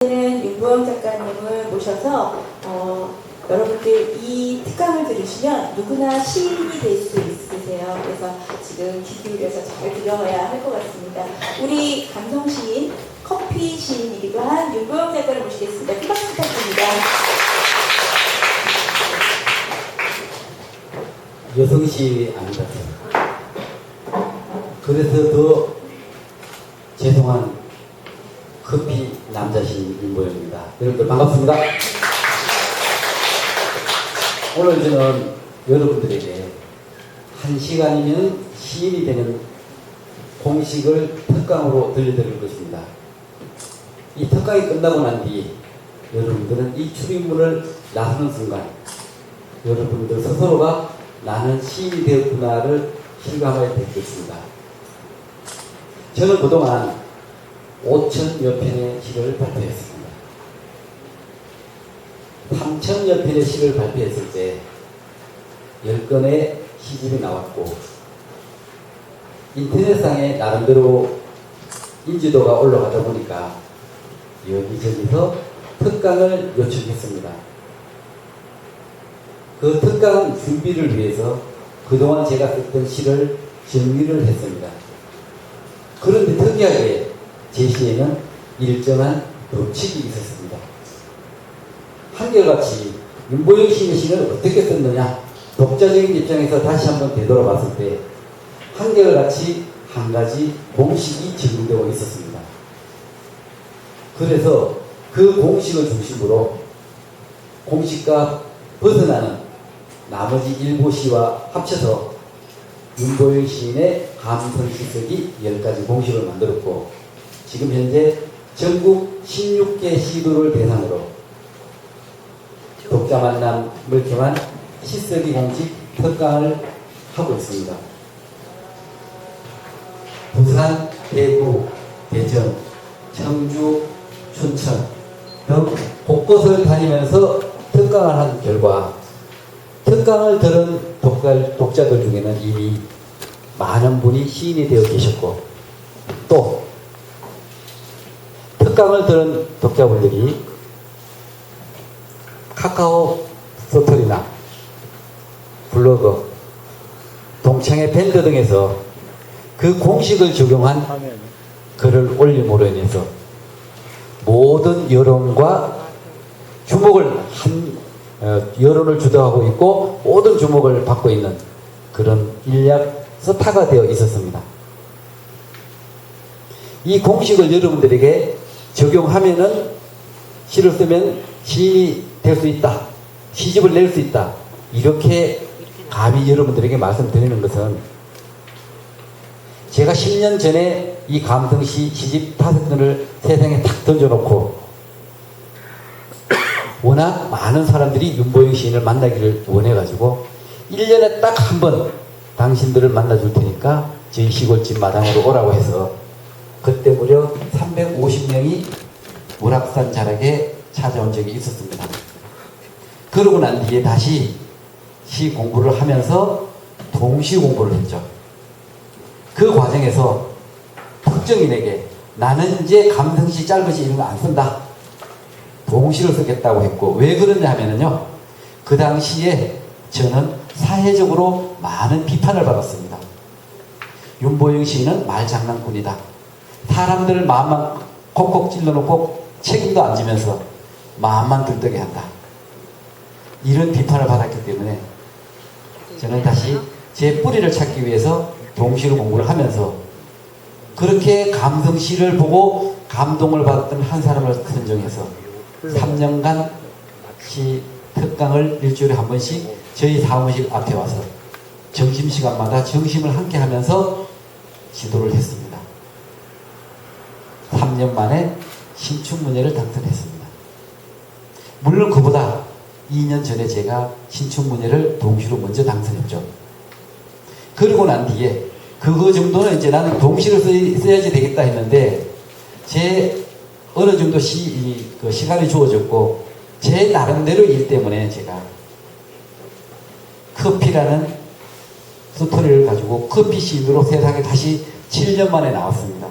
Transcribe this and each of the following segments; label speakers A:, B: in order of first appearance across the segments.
A: 는 윤보영 작가님을 모셔서 여러분들 이 특강을 들으시면 누구나 시인이 될 수 있으세요. 그래서 지금 귀 기울여서 잘 들어야 할 것 같습니다. 우리 감성 시인, 커피 시인이기도 한 윤보영 작가를 모시겠습니다. 큰 박수 부탁드립니다.
B: 여성 시인이 아니다. 그래서 더 죄송한 커피 남자 시인 윤보영입니다. 여러분들 반갑습니다. 오늘 저는 여러분들에게 1시간이면 시인이 되는 공식을 특강으로 들려드릴 것입니다. 이 특강이 끝나고 난 뒤 여러분들은 이 출입문을 나서는 순간 여러분들 스스로가 나는 시인이 되었구나를 실감하게 될 것입니다. 저는 그동안 5,000여 편의 시를 발표했습니다. 3,000여 편의 시를 발표했을 때 10권의 시집이 나왔고 인터넷상에 나름대로 인지도가 올라가다 보니까 여기저기서 특강을 요청했습니다. 그 특강 준비를 위해서 그동안 제가 썼던 시를 정리를 했습니다. 그런데 특이하게 제 시에는 일정한 법칙이 있었습니다. 한결같이 윤보영 시인의 시를 어떻게 썼느냐, 독자적인 입장에서 다시 한번 되돌아봤을 때 한결같이 한 가지 공식이 적용되고 있었습니다. 그래서 그 공식을 중심으로 공식과 벗어나는 나머지 일부 시와 합쳐서 윤보영 시인의 감성시쓰기 10가지 공식을 만들었고, 지금 현재 전국 16개 시도를 대상으로 독자 만남을 겸한 시쓰기 공식 특강을 하고 있습니다. 부산, 대구, 대전, 청주, 춘천 등 곳곳을 다니면서 특강을 한 결과 특강을 들은 독자들 중에는 이미 많은 분이 시인이 되어 계셨고, 또 특강을 들은 독자분들이 카카오 스토리나 블로그, 동창회 밴드 등에서 그 공식을 적용한 글을 올림으로 인해서 모든 여론과 주목을 여론을 주도하고 있고 모든 주목을 받고 있는 그런 일약 스타가 되어 있었습니다. 이 공식을 여러분들에게 적용하면은 시를 쓰면 시인이 될 수 있다, 시집을 낼 수 있다, 이렇게 감히 여러분들에게 말씀드리는 것은 제가 10년 전에 이 감성시 시집 5권을 세상에 탁 던져놓고 워낙 많은 사람들이 윤보영 시인을 만나기를 원해가지고 1년에 딱 한 번 당신들을 만나줄 테니까 저희 시골집 마당으로 오라고 해서 그때 무려 350명이 월악산 자락에 찾아온 적이 있었습니다. 그러고 난 뒤에 다시 시 공부를 하면서 동시 공부를 했죠. 그 과정에서 특정인에게 나는 이제 감성시 짧은시 이런 거 안 쓴다, 동시를 쓰겠다고 했고, 왜 그러냐 하면요, 그 당시에 저는 사회적으로 많은 비판을 받았습니다. 윤보영 시인은 말장난꾼이다, 사람들을 마음만 콕콕 찔러놓고 책임도 안 지면서 마음만 들뜨게 한다, 이런 비판을 받았기 때문에 저는 다시 제 뿌리를 찾기 위해서 동시로 공부를 하면서 그렇게 감성시를 보고 감동을 받았던 한 사람을 선정해서 3년간 시 특강을 일주일에 한 번씩 저희 사무실 앞에 와서 점심시간마다 점심을 함께 하면서 지도를 했습니다. 3년 만에 신춘문예를 당선했습니다. 물론 그보다 2년 전에 제가 신춘문예를 동시로 먼저 당선했죠. 그러고 난 뒤에 그거 정도는 이제 나는 동시로 써야지 되겠다 했는데, 제 어느 정도 시간이 주어졌고 제 나름대로 일 때문에 제가 커피라는 스토리를 가지고 커피 시인으로 세상에 다시 7년 만에 나왔습니다.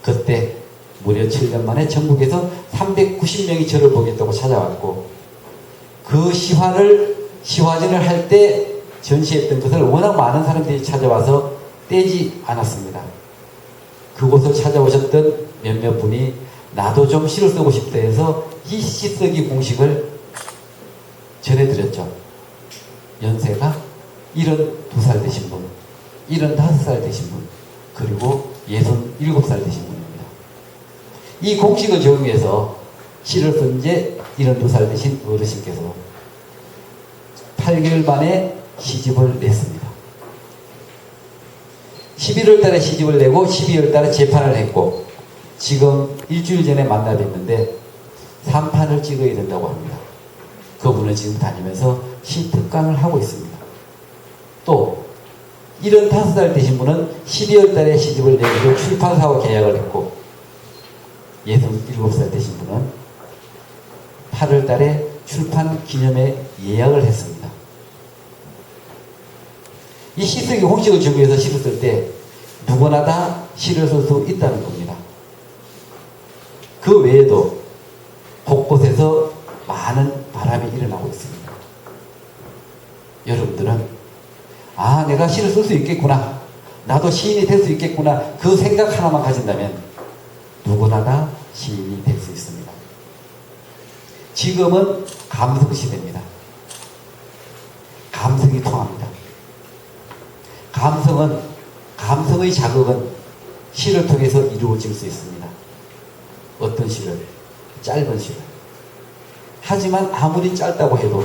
B: 그때 무려 7년 만에 전국에서 390명이 저를 보겠다고 찾아왔고, 그 시화전을 할 때 전시했던 것을 워낙 많은 사람들이 찾아와서 떼지 않았습니다. 그곳을 찾아오셨던 몇몇 분이 나도 좀 시를 쓰고 싶다 해서 이 시쓰기 공식을 전해드렸죠. 연세가 72살 되신 분, 75살 되신 분, 그리고 67살 되신 분입니다. 이 공식을 적용해서 시를 쓴 지 72살 되신 어르신께서 8개월 만에 시집을 냈습니다. 11월 달에 시집을 내고 12월 달에 재판을 했고, 지금 일주일 전에 만나 뵀는데 3판을 찍어야 된다고 합니다. 그분은 지금 다니면서 시특강을 하고 있습니다. 또 75살 되신 분은 12월 달에 시집을 내고 출판사와 계약을 했고, 67살 되신 분은 8월 달에 출판 기념회 예약을 했습니다. 이 시쓰기 공식을 적용해서 시를 쓸 때 누구나 다 시를 쓸 수 있다는 겁니다. 그 외에도 곳곳에서 많은 바람이 일어나고 있습니다. 여러분들은 내가 시를 쓸 수 있겠구나, 나도 시인이 될 수 있겠구나, 그 생각 하나만 가진다면 누구나 다 시인이 될 수 있습니다. 지금은 감성 시대입니다. 감성이 통합니다. 감성의 자극은 시를 통해서 이루어질 수 있습니다. 어떤 시를? 짧은 시를. 하지만 아무리 짧다고 해도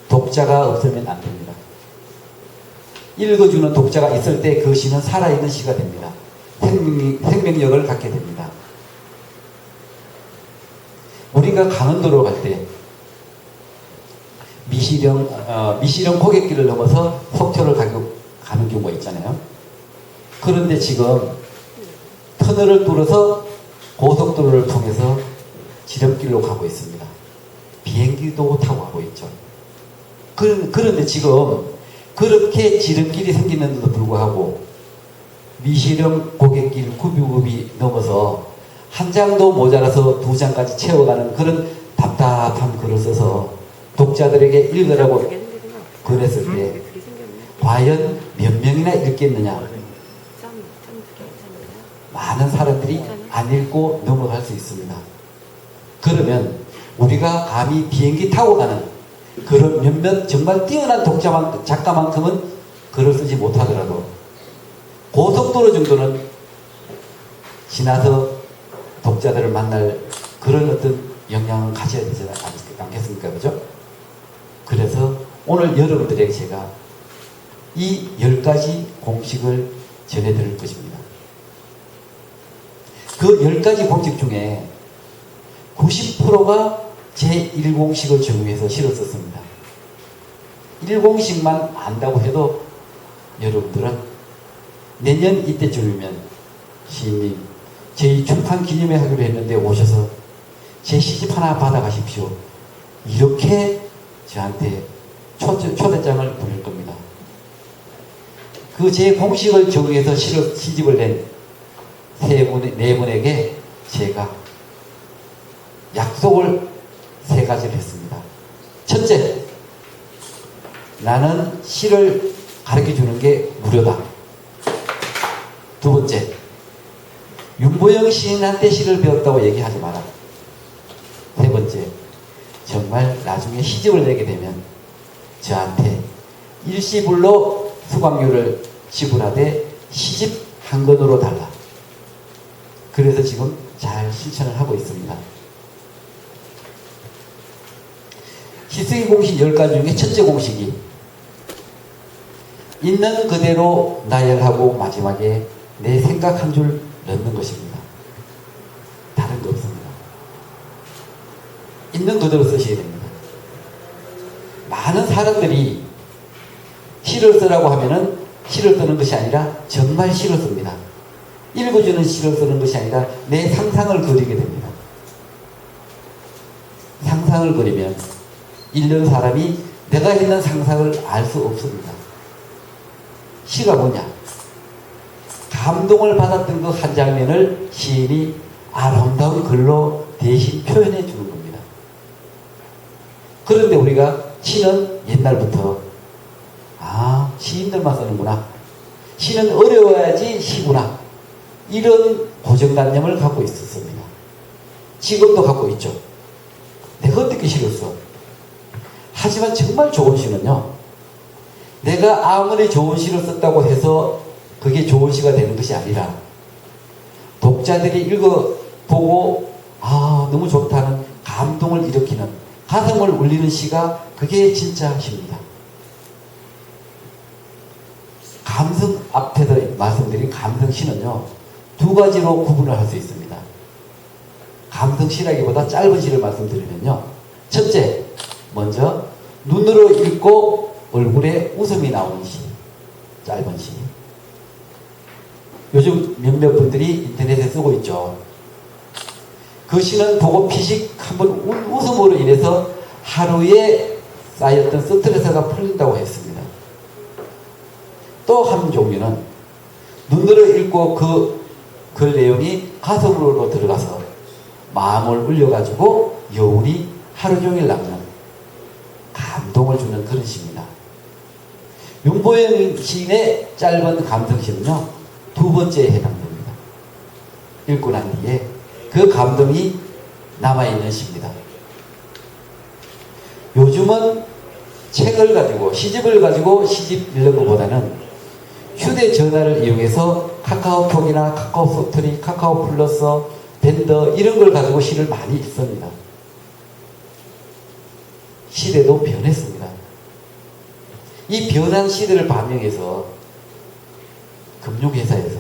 B: 독자가 없으면 안 됩니다. 읽어주는 독자가 있을 때 그 시는 살아있는 시가 됩니다. 생명력을 갖게 됩니다. 우리가 강원도로 갈 때 미시령 고갯길을 넘어서 속초를 가는 경우가 있잖아요. 그런데 지금 터널을 뚫어서 고속도로를 통해서 지름길로 가고 있습니다. 비행기도 타고 가고 있죠. 그런데 지금 그렇게 지름길이 생기는데도 불구하고 미시령 고갯길 구비구비 넘어서 한 장도 모자라서 두 장까지 채워가는 그런 답답한 글을 써서 독자들에게 읽으라고 그랬을 때 과연 몇 명이나 읽겠느냐? 많은 사람들이 안 읽고 넘어갈 수 있습니다. 그러면 우리가 감히 비행기 타고 가는 그런 몇몇 정말 뛰어난 작가만큼은 글을 쓰지 못하더라도 고속도로 정도는 지나서 독자들을 만날 그런 어떤 역량을 가져야 되지 않겠습니까? 그죠? 그래서 오늘 여러분들에게 제가 이 10가지 공식을 전해드릴 것입니다. 그 10가지 공식 중에 90%가 제1공식을 적용해서 시를 썼습니다. 1공식만 안다고 해도 여러분들은 내년 이때쯤이면 시인님, 제 출판 기념회 하기로 했는데 오셔서 제 시집 하나 받아가십시오. 이렇게 저한테 초대장을 보낼 겁니다. 그 제 공식을 적용해서 시집을 낸 네 분에게 제가 약속을 3가지를 했습니다. 첫째, 나는 시를 가르쳐 주는 게 무료다. 두 번째, 윤보영 시인한테 시를 배웠다고 얘기하지 마라. 세 번째, 정말 나중에 시집을 내게 되면 저한테 일시불로 수강료를 지불하되 시집 한 권으로 달라. 그래서 지금 잘 실천을 하고 있습니다. 시쓰기 공식 10가지 중에 첫째 공식이 있는 그대로 나열하고 마지막에 내 생각 한 줄 넣는 것입니다. 다른 거 없습니다. 있는 그대로 쓰셔야 됩니다. 많은 사람들이 시를 쓰라고 하면은 시를 쓰는 것이 아니라 정말 시를 씁니다. 읽어주는 시를 쓰는 것이 아니라 내 상상을 그리게 됩니다. 상상을 그리면 읽는 사람이 내가 있는 상상을 알 수 없습니다. 시가 뭐냐? 감동을 받았던 그 한 장면을 시인이 아름다운 글로 대신 표현해 주는 겁니다. 그런데 우리가 시는 옛날부터 시인들만 쓰는구나. 시는 어려워야지 시구나. 이런 고정관념을 갖고 있었습니다. 지금도 갖고 있죠. 내가 어떻게 시를 써? 하지만 정말 좋은 시는요, 내가 아무리 좋은 시를 썼다고 해서 그게 좋은 시가 되는 것이 아니라 독자들이 읽어보고 너무 좋다는 감동을 일으키는, 가슴을 울리는 시가 그게 진짜 시입니다. 감성, 앞에서 말씀드린 감성시는요, 두 가지로 구분을 할 수 있습니다. 감성시라기보다 짧은 시를 말씀드리면요, 첫째, 먼저 눈으로 읽고 얼굴에 웃음이 나오는 시, 짧은 시. 요즘 몇몇 분들이 인터넷에 쓰고 있죠. 그 시는 보고 피식 한번 웃음으로 인해서 하루에 쌓였던 스트레스가 풀린다고 했습니다. 또 한 종류는 눈으로 읽고 그 내용이 가슴으로 들어가서 마음을 울려가지고 여운이 하루 종일 남는, 감동을 주는 그런 시입니다. 윤보영 시인의 짧은 감성시는요, 두 번째에 해당됩니다. 읽고 난 뒤에 그 감동이 남아있는 시입니다. 요즘은 책을 가지고, 시집을 가지고 시집 읽는 것보다는 휴대전화를 이용해서 카카오톡이나 카카오스토리, 카카오 플러스, 밴더 이런 걸 가지고 시를 많이 읽습니다. 시대도 변했습니다. 이 변한 시대를 반영해서 금융회사에서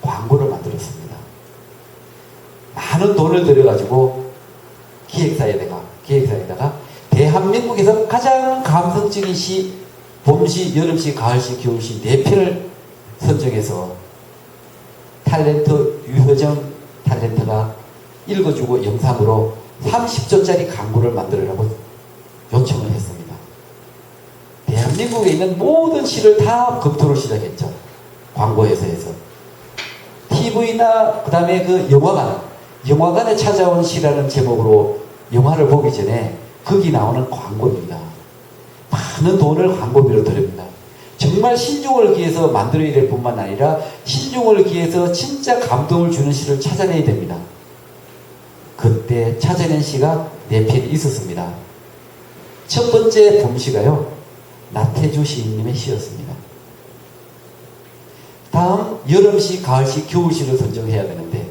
B: 광고를 만들었습니다. 많은 돈을 들여가지고 기획사에다가 대한민국에서 가장 감성적인 시, 봄시, 여름시, 가을시, 겨울시 4편을 선정해서 탤런트 유효정 탤런트가 읽어주고 영상으로 30초짜리 광고를 만들으라고 요청을 했습니다. 대한민국에 있는 모든 시를 다 검토를 시작했죠. 광고회사에서. TV나 그 다음에 그 영화관에 찾아온 시라는 제목으로 영화를 보기 전에 거기 나오는 광고입니다. 많은 돈을 광고비로 드립니다. 정말 신중을 기해서 만들어야 될 뿐만 아니라 신중을 기해서 진짜 감동을 주는 시를 찾아내야 됩니다. 그때 찾아낸 시가 4편이 있었습니다. 첫 번째 봄시가요, 나태주 시인님의 시였습니다. 다음 여름시, 가을시, 겨울시를 선정해야 되는데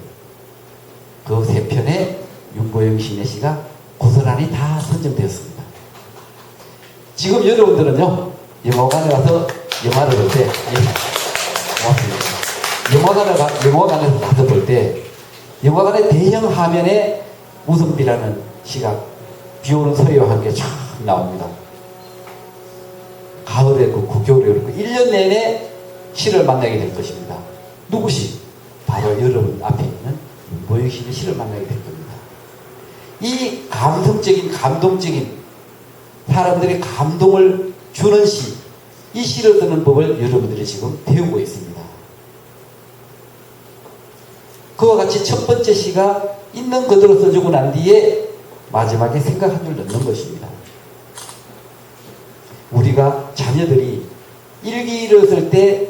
B: 그 3편의 윤보영 시인의 시가 고스란히 다 선정되었습니다. 지금 여러분들은요, 영화관에 가서 영화를 볼 때, 고맙습니다. 영화관에서 가서 볼 때, 영화관의 대형 화면에 웃음비라는 시가 비 오는 소리와 함께 쫙 나옵니다. 가을에 그렇고, 겨울에 그렇고, 1년 내내 시를 만나게 될 것입니다. 누구시? 바로 여러분 앞에 있는 윤보영 시인의 시를 만나게 될 겁니다. 이 감동적인 사람들이 감동을 주는 시, 이 시를 쓰는 법을 여러분들이 지금 배우고 있습니다. 그와 같이 첫 번째 시가 있는 그대로 써주고 난 뒤에 마지막에 생각 한 줄 넣는 것입니다. 우리가 자녀들이 일기를 쓸 때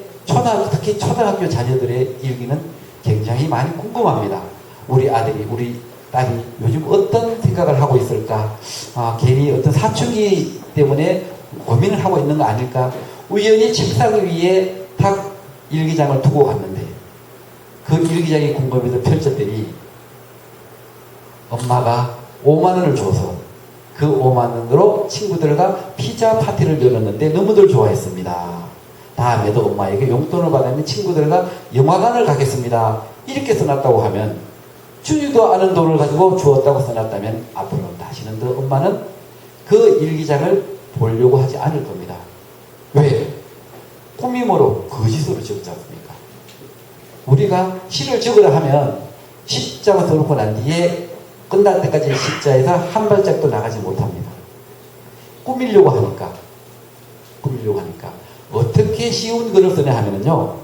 B: 특히 초등학교 자녀들의 일기는 굉장히 많이 궁금합니다. 우리 아들이, 우리 딸이 요즘 어떤 생각을 하고 있을까? 괜히 어떤 사춘기 때문에 고민을 하고 있는 거 아닐까? 우연히 책상 위에 탁 일기장을 두고 갔는데 그 일기장이 궁금해서 펼쳤더니 엄마가 5만 원을 줘서 그 5만 원으로 친구들과 피자 파티를 열었는데 너무들 좋아했습니다. 다음에도 엄마에게 용돈을 받으면 친구들과 영화관을 가겠습니다. 이렇게 써놨다고 하면 주지도 않은 돈을 가지고 주었다고 써놨다면 앞으로 다시는 더 엄마는 그 일기장을 보려고 하지 않을 겁니다. 왜? 꾸밈으로 거짓으로 적지 않습니까? 우리가 시를 적으려 하면 시장을 써놓고 난 뒤에 끝날 때까지 시자에서 한 발짝도 나가지 못합니다. 꾸미려고 하니까 어떻게 쉬운 글을 쓰냐 하면요,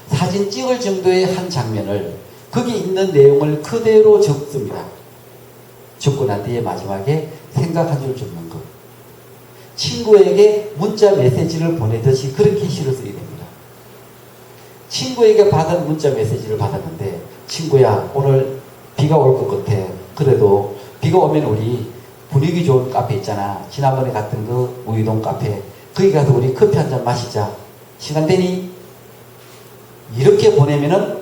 B: 사진 찍을 정도의 한 장면을 거기 있는 내용을 그대로 적습니다. 적고 난 뒤에 마지막에 생각 한 줄 적는 것. 친구에게 문자 메시지를 보내듯이 그렇게 시를 쓰게 됩니다. 친구에게 받은 문자 메시지를 받았는데, 친구야, 오늘 비가 올 것 같아. 그래도 비가 오면 우리 분위기 좋은 카페 있잖아. 지난번에 갔던 그 우이동 카페. 거기 가서 우리 커피 한잔 마시자. 시간 되니? 이렇게 보내면은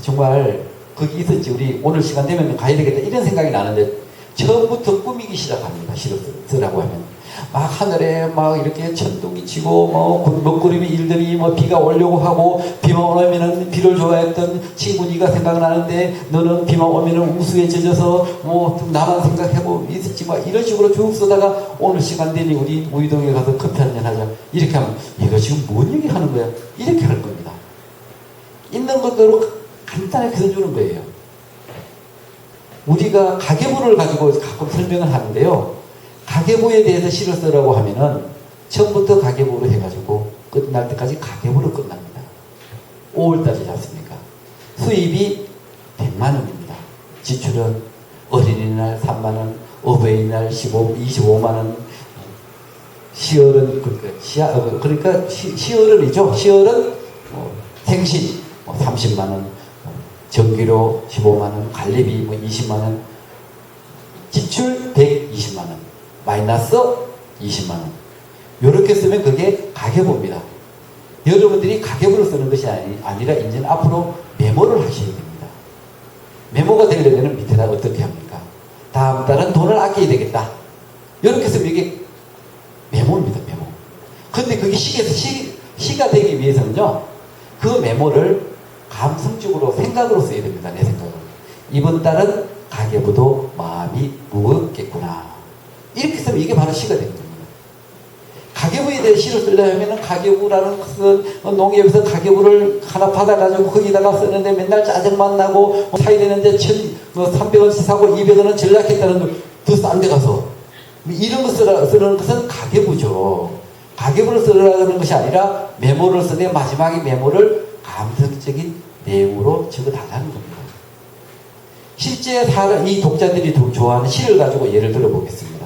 B: 정말 거기 있었지. 우리 오늘 시간 되면 가야 되겠다. 이런 생각이 나는데 처음부터 꾸미기 시작합니다. 시를 쓰라고 하면. 막 하늘에 막 이렇게 천둥이 치고 뭐 먹구름이 일더니 뭐 비가 오려고 하고, 비만 오면은 비를 좋아했던 친구 네가 생각나는데 너는 비만 오면은 우수에 젖어서 뭐 나만 생각하고 있었지, 막 이런 식으로 쭉 쓰다가 오늘 시간 되니 우리 우이동에 가서 커피 한잔 하자. 이렇게 하면 이거 지금 뭔 얘기 하는 거야? 이렇게 할 겁니다. 있는 것대로 간단하게 써주는 거예요. 우리가 가계부를 가지고 가끔 설명을 하는데요. 가계부에 대해서 시를 쓰라고 하면은 처음부터 가계부로 해가지고 끝날 때까지 가계부로 끝납니다. 5월달이지 않습니까? 수입이 100만 원입니다. 지출은 어린이날 3만 원, 어버이날 25만 원, 시어른, 그러니까 시어른이죠. 시어른 생신 30만 원, 전기료 15만 원, 관리비 20만 원, 지출 120만 원, 마이너스 20만 원. 이렇게 쓰면 그게 가계부입니다. 여러분들이 가계부를 쓰는 것이 아니라 이제는 앞으로 메모를 하셔야 됩니다. 메모가 되려면 밑에다 어떻게 합니까? 다음 달은 돈을 아껴야 되겠다. 이렇게 쓰면 이게 메모입니다. 메모. 근데 그게 시가 되기 위해서는요, 그 메모를 감성적으로 생각으로 써야 됩니다. 내 생각으로. 이번 달은 가계부도 마음이 무겁겠구나. 이렇게 쓰면 이게 바로 시가 되는 겁니다. 가계부에 대해 시를 쓰려면 가계부라는 것은 농협에서 가계부를 하나 받아가지고 거기다가 쓰는데 맨날 짜증만 나고 사야 되는데 300원씩 사고 200원은 전락했다는 더 싼 데 가서 이런 거 쓰는 것은 가계부죠. 가계부를 쓰려는 것이 아니라 메모를 쓰되 마지막에 메모를 감성적인 내용으로 적어달라는 겁니다. 실제 이 독자들이 좋아하는 시를 가지고 예를 들어 보겠습니다.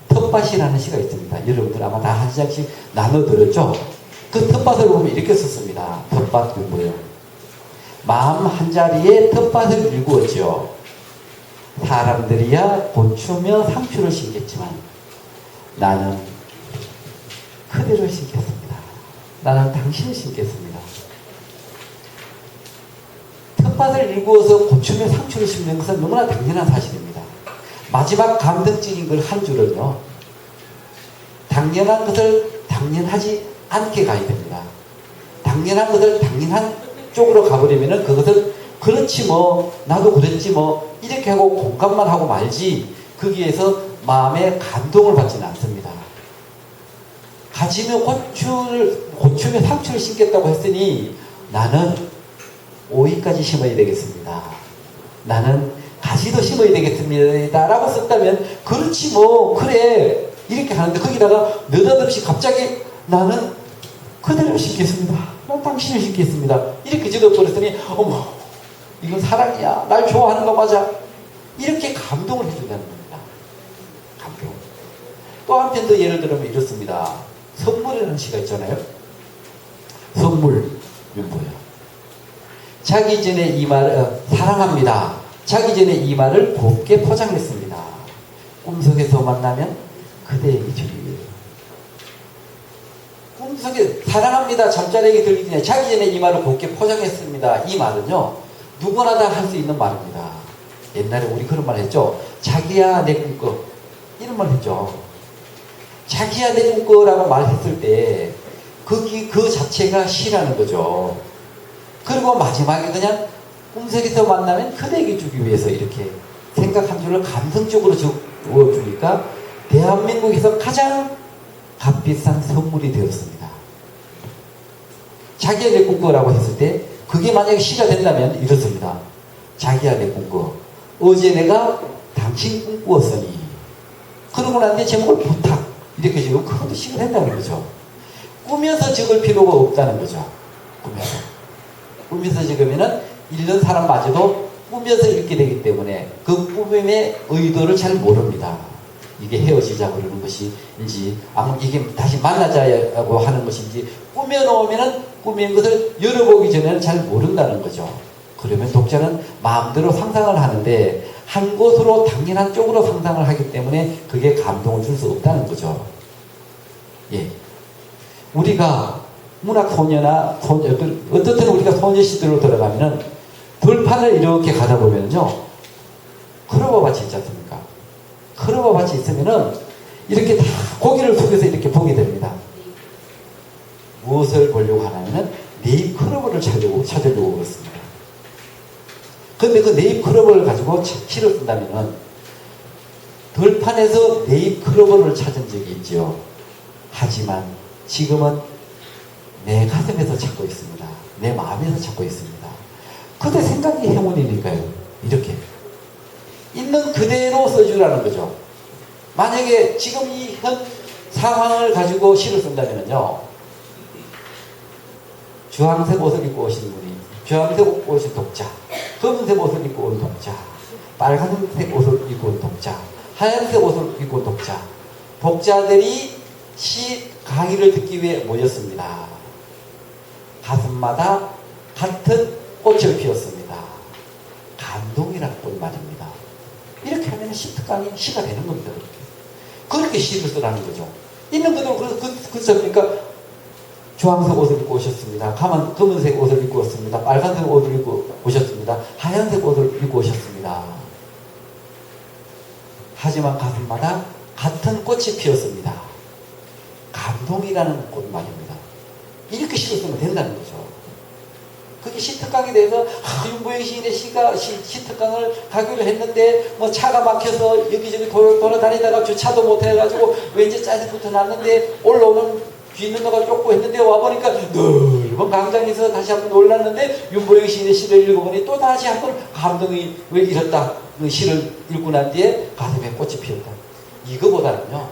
B: 텃밭이라는 시가 있습니다. 여러분들 아마 다 한 장씩 나눠 들었죠? 그 텃밭을 보면 이렇게 썼습니다. 텃밭 공부요. 마음 한자리에 텃밭을 일구었죠. 사람들이야 곤추며 상추를 심겠지만 나는 그대를 심겠습니다. 나는 당신을 심겠습니다. 텃밭을 일구어서 고추며 상추를 심는 것은 너무나 당연한 사실입니다. 마지막 감동적인 걸 한 줄은요, 당연한 것을 당연하지 않게 가야 됩니다. 당연한 것을 당연한 쪽으로 가버리면은 그것은 그렇지 뭐 나도 그랬지 뭐 이렇게 하고 공감만 하고 말지 거기에서 마음에 감동을 받지는 않습니다. 가지며 고추며 상추를 심겠다고 했으니 나는 오이까지 심어야 되겠습니다. 나는 가지도 심어야 되겠습니다. 라고 썼다면 그렇지 뭐 그래 이렇게 하는데 거기다가 느닷없이 갑자기 나는 그대를 심겠습니다. 난 당신을 심겠습니다. 이렇게 적어버렸더니 어머 이건 사랑이야. 날 좋아하는 거 맞아. 이렇게 감동을 해준다는 겁니다. 감동. 또 한편 더 예를 들면 이렇습니다. 선물이라는 시가 있잖아요. 선물 이건 뭐야? 자기 전에 이 말을 사랑합니다. 자기 전에 이 말을 곱게 포장했습니다. 꿈속에서 만나면 그대에게 주기 위해. 꿈속에 사랑합니다. 잠자리에게 들리기 전에 자기 전에 이 말을 곱게 포장했습니다. 이 말은요 누구나 다 할 수 있는 말입니다. 옛날에 우리 그런 말 했죠. 자기야 내 꿈꿔 이런 말 했죠. 자기야 내 꿈꿔라고 말했을 때 그 자체가 시라는 거죠. 그리고 마지막에 그냥 꿈속에서 만나면 그대에게 주기 위해서 이렇게 생각 한 줄을 감성적으로 적어주니까 대한민국에서 가장 값비싼 선물이 되었습니다. 자기야 내 꿈꿔라고 했을 때 그게 만약에 시가 된다면 이렇습니다. 자기야 내 꿈꿔 어제 내가 당신 꿈꾸었으니 그러고 난 뒤에 제목을 부탁 이렇게 적으면 그것도 시가 된다는 거죠. 꾸며서 적을 필요가 없다는 거죠. 꾸며서 적으면은 읽는 사람마저도 꾸며서 읽게 되기 때문에 그 꾸밈의 의도를 잘 모릅니다. 이게 헤어지자 그러는 것인지, 이게 다시 만나자고 하는 것인지, 꾸며놓으면은 꾸민 것을 열어보기 전에는 잘 모른다는 거죠. 그러면 독자는 마음대로 상상을 하는데, 한 곳으로 당연한 쪽으로 상상을 하기 때문에 그게 감동을 줄 수 없다는 거죠. 예. 우리가 문학 소녀나 어떻든 우리가 소녀 시대로 들어가면은 들판을 이렇게 가다 보면요, 크로버밭이 있지 않습니까? 크로버밭이 있으면은 이렇게 다 고개를 숙여서 이렇게 보게 됩니다. 무엇을 보려고 하냐면은 네잎 크로버를 찾으려고 그렇습니다. 근데 그 네잎 크로버를 가지고 시를 쓴다면은 들판에서 네잎 크로버를 찾은 적이 있지요. 하지만 지금은 내 가슴에서 찾고 있습니다. 내 마음에서 찾고 있습니다. 그때 생각이 행운이니까요. 이렇게 있는 그대로 써주라는 거죠. 만약에 지금 이 현 상황을 가지고 시를 쓴다면요, 주황색 옷을 입고 오신 분이, 주황색 옷을 입고 오신 독자, 검은색 옷을 입고 온 독자, 빨간색 옷을 입고 온 독자, 하얀색 옷을 입고 온 독자, 독자들이 시 강의를 듣기 위해 모였습니다. 가슴마다 같은 꽃을 피웠습니다. 감동이라는 꽃 말입니다. 이렇게 하면 시특강이 시가 되는 겁니다. 그렇게 시를 쓰라는 거죠. 있는 그대로 그렇습니까? 주황색 옷을 입고 오셨습니다. 검은색 옷을 입고 오셨습니다. 빨간색 옷을 입고 오셨습니다. 하얀색 옷을 입고 오셨습니다. 하지만 가슴마다 같은 꽃이 피었습니다. 감동이라는 꽃 말입니다. 이렇게 시를 쓰면 된다는 거죠. 그게 시특강에 대해서 윤보영 시인의 시특강을 가기로 했는데 뭐 차가 막혀서 여기저기 돌아다니다가 주차도 못해가지고 왠지 짜증부터 났는데 올라오는 뒷는너가 쫓고 했는데 와보니까 넓은 광장에서 다시 한번 놀랐는데 윤보영 시인의 시를 읽어보니 또 다시 한번 감동이 왜 이렇다. 그 시를 읽고 난 뒤에 가슴에 꽃이 피었다. 이거보다는요,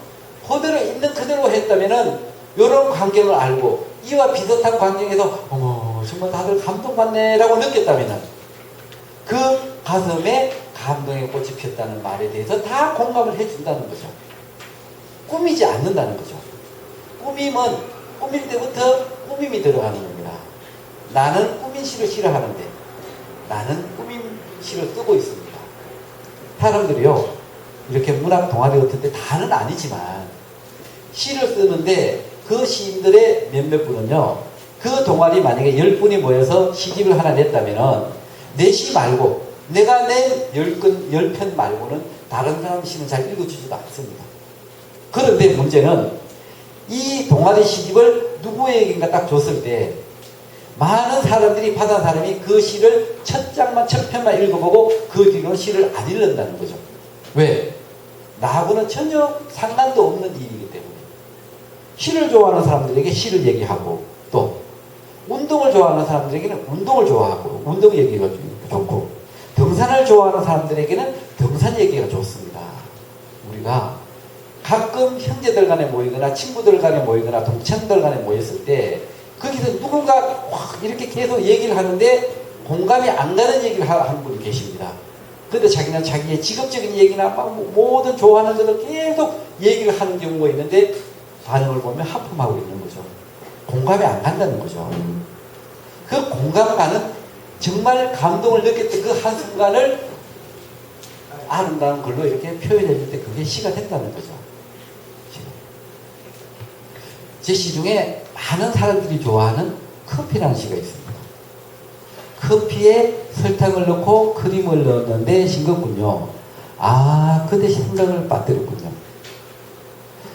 B: 그대로 있는 그대로 했다면은 이런 광경을 알고 이와 비슷한 광경에서 어머 정말 다들 감동받네 라고 느꼈다면은 그 가슴에 감동의 꽃이 피었다는 말에 대해서 다 공감을 해준다는 거죠. 꾸미지 않는다는 거죠. 꾸밈은 꾸밀 때부터 꾸밈이 들어가는 겁니다. 나는 꾸민 시를 싫어하는데 나는 꾸민 시를 쓰고 있습니다. 사람들이요, 이렇게 문학 동아리 같은 데 다는 아니지만 시를 쓰는데 그 시인들의 몇몇 분은요, 그 동아리 만약에 10분이 모여서 시집을 하나 냈다면은 내 시 말고 내가 낸 10편 말고는 다른 사람 시는 잘 읽어주지도 않습니다. 그런데 문제는 이 동아리 시집을 누구에게인가 딱 줬을 때 많은 사람들이 받은 사람이 그 시를 첫 편만 읽어보고 그 뒤로는 시를 안 읽는다는 거죠. 왜? 나하고는 전혀 상관도 없는 일이기 때문에. 시를 좋아하는 사람들에게 시를 얘기하고, 또 운동을 좋아하는 사람들에게는 운동을 좋아하고 운동 얘기가 좋고, 등산을 좋아하는 사람들에게는 등산 얘기가 좋습니다. 우리가 가끔 형제들 간에 모이거나 친구들 간에 모이거나 동창들 간에 모였을 때 거기서 누군가 이렇게 계속 얘기를 하는데 공감이 안 가는 얘기를 하는 분이 계십니다. 근데 자기는 자기의 직업적인 얘기나 모든 좋아하는 것을 계속 얘기를 하는 경우가 있는데 반응을 보면 하품하고 있는 거죠. 공감이 안 간다는 거죠. 그 공감가는 정말 감동을 느꼈던 그 한순간을 아름다운 글로 이렇게 표현해 줄 때 그게 시가 된다는 거죠. 제 시 중에 많은 사람들이 좋아하는 커피라는 시가 있습니다. 커피에 설탕을 넣고 크림을 넣었는데 싱겁군요. 아, 그대 생각을 빠뜨렸군요.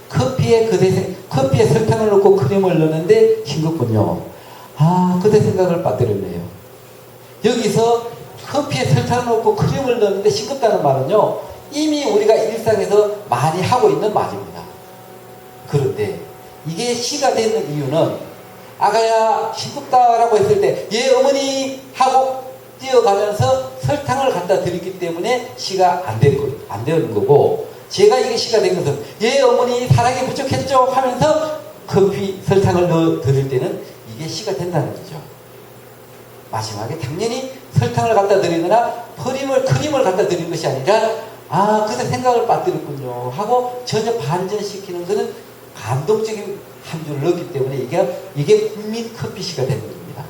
B: 커피에 설탕을 넣고 크림을 넣었는데 싱겁군요. 아, 그대 생각을 빠뜨렸네요. 여기서 커피에 설탕을 넣고 크림을 넣었는데 싱겁다는 말은요, 이미 우리가 일상에서 많이 하고 있는 말입니다. 그런데 이게 시가 되는 이유는 아가야 싱겁다라고 했을 때 예 어머니 하고 뛰어가면서 설탕을 갖다 드렸기 때문에 시가 안 되는 거고, 제가 이게 시가 된 것은 예 어머니 사랑이 부족했죠 하면서 커피 설탕을 넣어 드릴 때는 이게 시가 된다는 거죠. 마지막에 당연히 설탕을 갖다 드리거나 크림을 갖다 드리는 것이 아니라 아, 그새 생각을 빠뜨렸군요 하고 전혀 반전시키는 것은 감동적인 함유를 넣었기 때문에 이게 국민 커피시가 되는 겁니다.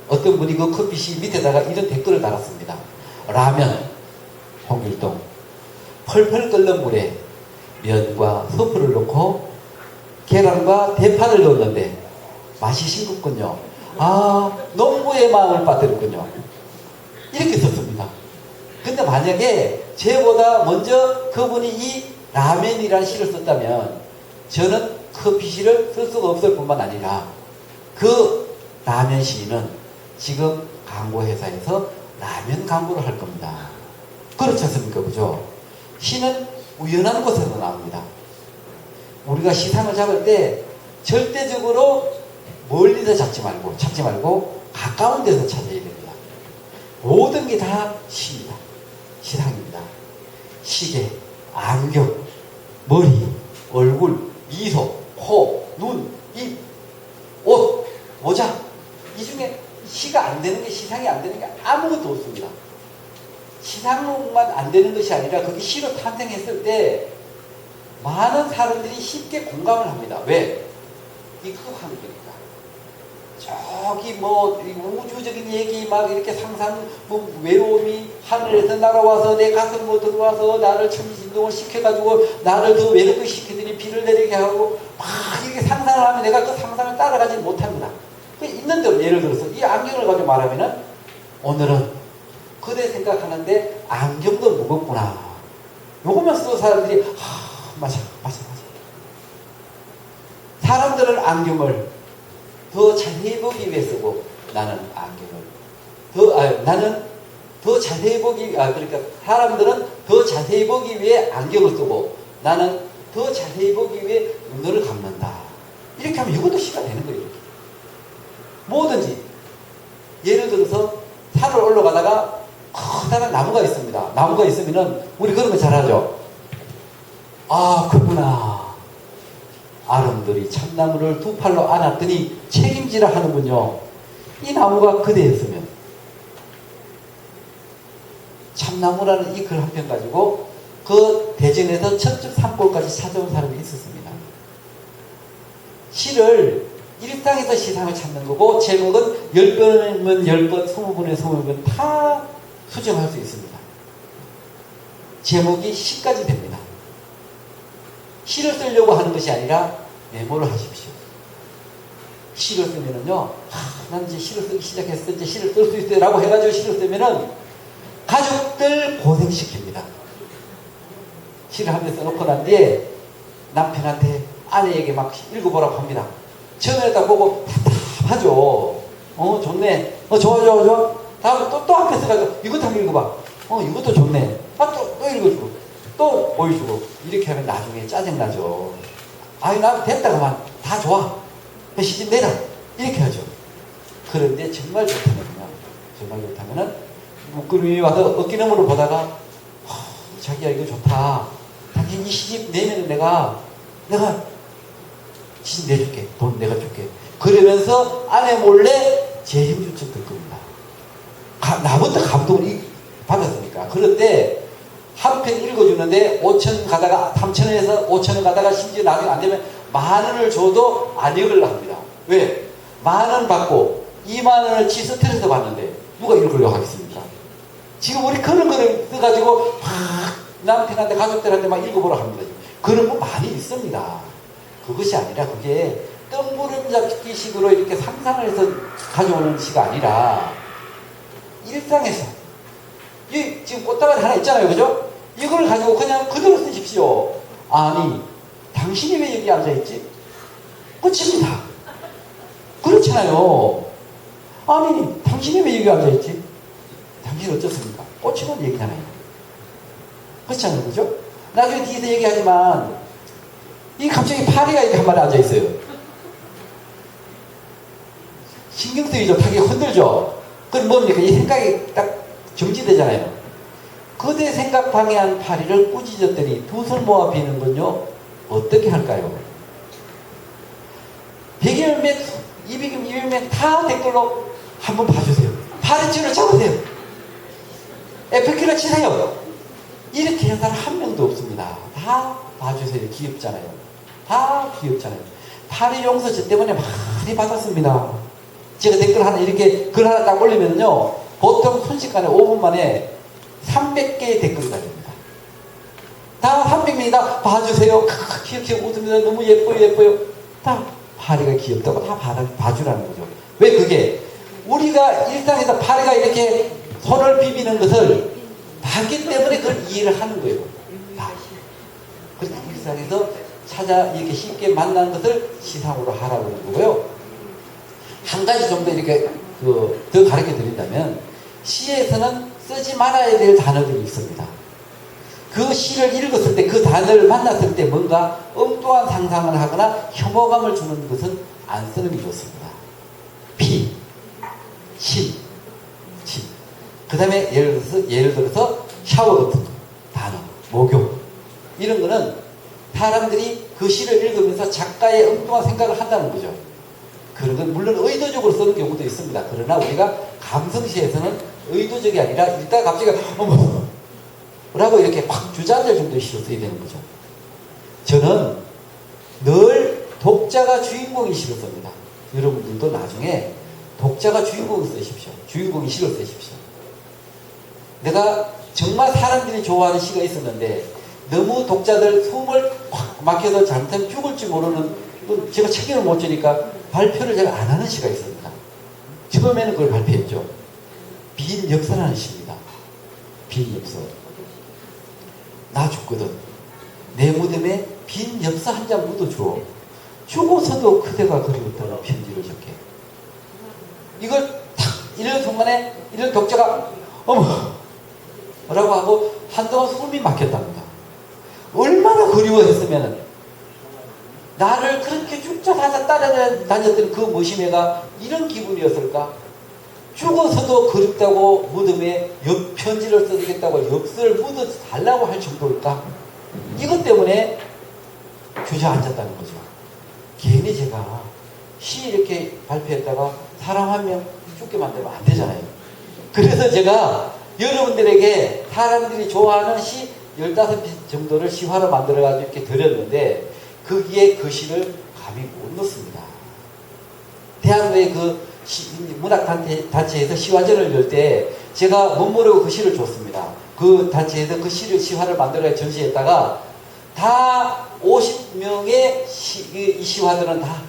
B: 어떤 분이 그 커피시 밑에다가 이런 댓글을 달았습니다. 라면, 홍길동, 펄펄 끓는 물에 면과 서프를 넣고 계란과 대파를 넣었는데 맛이 싱겁군요. 아, 농부의 마음을 빠뜨렸군요. 이렇게 썼습니다. 근데 만약에 저보다 먼저 그분이 이 라면이라는 시를 썼다면 저는 커피시를 쓸 수가 없을 뿐만 아니라 그 라면 시인은 지금 광고회사에서 라면 광고를 할 겁니다. 그렇지 않습니까? 그죠? 시는 우연한 곳에서 나옵니다. 우리가 시상을 잡을 때 절대적으로 멀리서 찾지 말고 가까운 데서 찾아야 됩니다. 모든 게 다 시입니다. 시상입니다. 시계, 안경, 머리, 얼굴, 미소, 코, 눈, 입, 옷, 모자. 이 중에 시가 안 되는 게, 시상이 안 되는 게 아무것도 없습니다. 시상만 안 되는 것이 아니라 그게 시로 탄생했을 때 많은 사람들이 쉽게 공감을 합니다. 왜? 이거 하는 거니까. 저기 뭐 우주적인 얘기 막 이렇게 상상, 뭐 외로움이 하늘에서 날아와서 내 가슴으로 들어와서 나를 천지진동을 시켜가지고 나를 더 외롭게 시키더니 비를 내리게 하고 막 이렇게 상상을 하면 내가 그 상상을 따라가지 못합니다. 있는 대로 예를 들어서 이 안경을 가지고 말하면은 오늘은 그대 생각하는데 안경도 무겁구나. 요거만 써도 사람들이 맞아. 사람들은 안경을 더 자세히 보기 위해 쓰고 나는 나는 더 자세히 그러니까 사람들은 더 자세히 보기 위해 안경을 쓰고 나는 더 자세히 보기 위해 눈을 감는다. 이렇게 하면 이것도 시가 되는 거예요. 이렇게. 뭐든지 예를 들어서 산을 올라가다가 커다란 나무가 있습니다. 나무가 있으면은 우리 그런 거 잘하죠. 아, 그렇구나. 아름드리 참나무를 두 팔로 안았더니 책임지라 하는군요. 이 나무가 그대였으면 참나무라는 이 글 한 편 가지고 그 대전에서 천적 산골까지 찾아온 사람이 있었습니다. 시를 일상에서 시상을 찾는 거고 제목은 10번이면 10번, 20번에 20번 다 수정할 수 있습니다. 제목이 시까지 됩니다. 시를 쓰려고 하는 것이 아니라 메모를 하십시오. 시를 쓰면은요, 난 이제 시를 쓰기 시작했어. 이제 시를 쓸 수 있어. 라고 해가지고 시를 쓰면은 가족들 고생시킵니다. 시를 한 번 써놓고 난 뒤에 남편한테 아내에게 막 읽어보라고 합니다. 처음에 딱 보고 답답하죠. 좋네. 좋아. 다음에 또 앞에 써가지고 이것도 한번 읽어봐. 이것도 좋네. 또 읽어주고. 또 보여주고. 이렇게 하면 나중에 짜증나죠. 아유, 나 됐다, 그만. 다 좋아. 시집 내라. 이렇게 하죠. 그런데 정말 좋다면은, 묶음이 와서 어깨너머로 보다가, 자기야, 이거 좋다. 당신 이 시집 내면은 내가 시집 내줄게. 돈 내가 줄게. 그러면서 아내 몰래 제 힘주척 들 겁니다. 나부터 감동을 받았으니까. 그런데 한 편 읽어주는데 5천 가다가 3천원에서 5천원 가다가 심지어 나중에 안 되면 10,000원을 줘도 안 읽으려고 합니다. 왜? 10,000원 받고 20,000원을 지 스트레스 받는데 누가 읽으려고 하겠습니까? 지금 우리 그런 거를 써가지고 막 남편한테 가족들한테 막 읽어보라 합니다. 그런 거 많이 있습니다. 그것이 아니라 그게 뜬구름 잡기 식으로 이렇게 상상을 해서 가져오는 시가 아니라 일상에서 지금 꽃다발이 하나 있잖아요. 그죠? 이걸 가지고 그냥 그대로 쓰십시오. 아니, 당신이 왜 여기 앉아있지? 끝입니다. 그렇잖아요. 아니, 당신이 왜 여기 앉아있지? 당신 어쩌습니까? 꽃이라는 얘기잖아요. 그렇잖아요. 그죠? 나중에 뒤에서 얘기하지만 이 갑자기 파리가 이렇게 한 마리 앉아있어요. 신경 쓰이죠? 타기 흔들죠? 그럼 뭡니까? 이 생각이 딱 정지되잖아요. 그대 생각 방해한 파리를 꾸짖었더니 두 손 모아 비는 건요, 어떻게 할까요? 100여 명, 200명, 200명 다 댓글로 한번 봐주세요. 파리줄을 잡으세요. 에페큐를 치세요. 이렇게 한 사람 한 명도 없습니다. 다 봐주세요. 귀엽잖아요. 다 귀엽잖아요. 파리 용서제 때문에 많이 받았습니다. 제가 댓글 하나 이렇게 글 하나 딱 올리면요, 보통 순식간에 5분 만에 300개의 댓글이 달립니다. 다 300명이 다 봐주세요. 귀엽게 웃으면서 너무 예뻐요, 예뻐요. 다 파리가 귀엽다고 다 봐주라는 거죠. 왜 그게? 우리가 일상에서 파리가 이렇게 손을 비비는 것을 봤기 때문에 그걸 이해를 하는 거예요. 그래서 일상에서 찾아 이렇게 쉽게 만난 것을 시상으로 하라고 하는 거고요. 한 가지 좀 더 이렇게 더 가르쳐 드린다면, 시에서는 쓰지 말아야 될 단어들이 있습니다. 그 시를 읽었을 때, 그 단어를 만났을 때 뭔가 엉뚱한 상상을 하거나 혐오감을 주는 것은 안 쓰는 게 좋습니다. 피, 신. 그 다음에 예를 들어서 샤워 같은 단어, 목욕. 이런 거는 사람들이 그 시를 읽으면서 작가의 엉뚱한 생각을 한다는 거죠. 그런 건 물론 의도적으로 쓰는 경우도 있습니다. 그러나 우리가 감성시에서는 의도적이 아니라 일단 갑자기 어머 라고 이렇게 확 주저앉을 정도의 시로 써야 되는 거죠. 저는 늘 독자가 주인공이 시를 씁니다. 여러분들도 나중에 독자가 주인공을 쓰십시오. 주인공이 시를 쓰십시오. 내가 정말 사람들이 좋아하는 시가 있었는데 너무 독자들 숨을 확 막혀서 잘못하면 죽을지 모르는, 제가 책임을 못 지니까 발표를 제가 안 하는 시가 있습니다. 처음에는 그걸 발표했죠. 빈 엽서라는 시입니다. 빈 엽서. 나 죽거든. 내 무덤에 빈 엽서 한 장 묻어줘. 죽어서도 그대가 그리웠다는 편지를 적게. 이걸 탁 이런 순간에 이런 독자가 어머 라고 하고 한동안 숨이 막혔답니다. 얼마나 그리워했으면은, 나를 그렇게 쫓아다녀 따라다녔던 그 모심애가 이런 기분이었을까? 죽어서도 그립다고 무덤에 편지를 써주겠다고 엽서를 묻어달라고 할 정도일까? 이것 때문에 주저앉았다는 거죠. 괜히 제가 시 이렇게 발표했다가 사람 한 명 죽게 만들면 안 되잖아요. 그래서 제가 여러분들에게 사람들이 좋아하는 시 15편 정도를 시화로 만들어가지고 이렇게 드렸는데, 거기에 그 시를 감히 못 넣습니다. 대학로의 그 문학단체에서 시화전을 열 때 제가 못 모르고 그 시를 줬습니다. 그 단체에서 그 시를 시화를 만들어 전시했다가 다 50명의 이 시화들은 다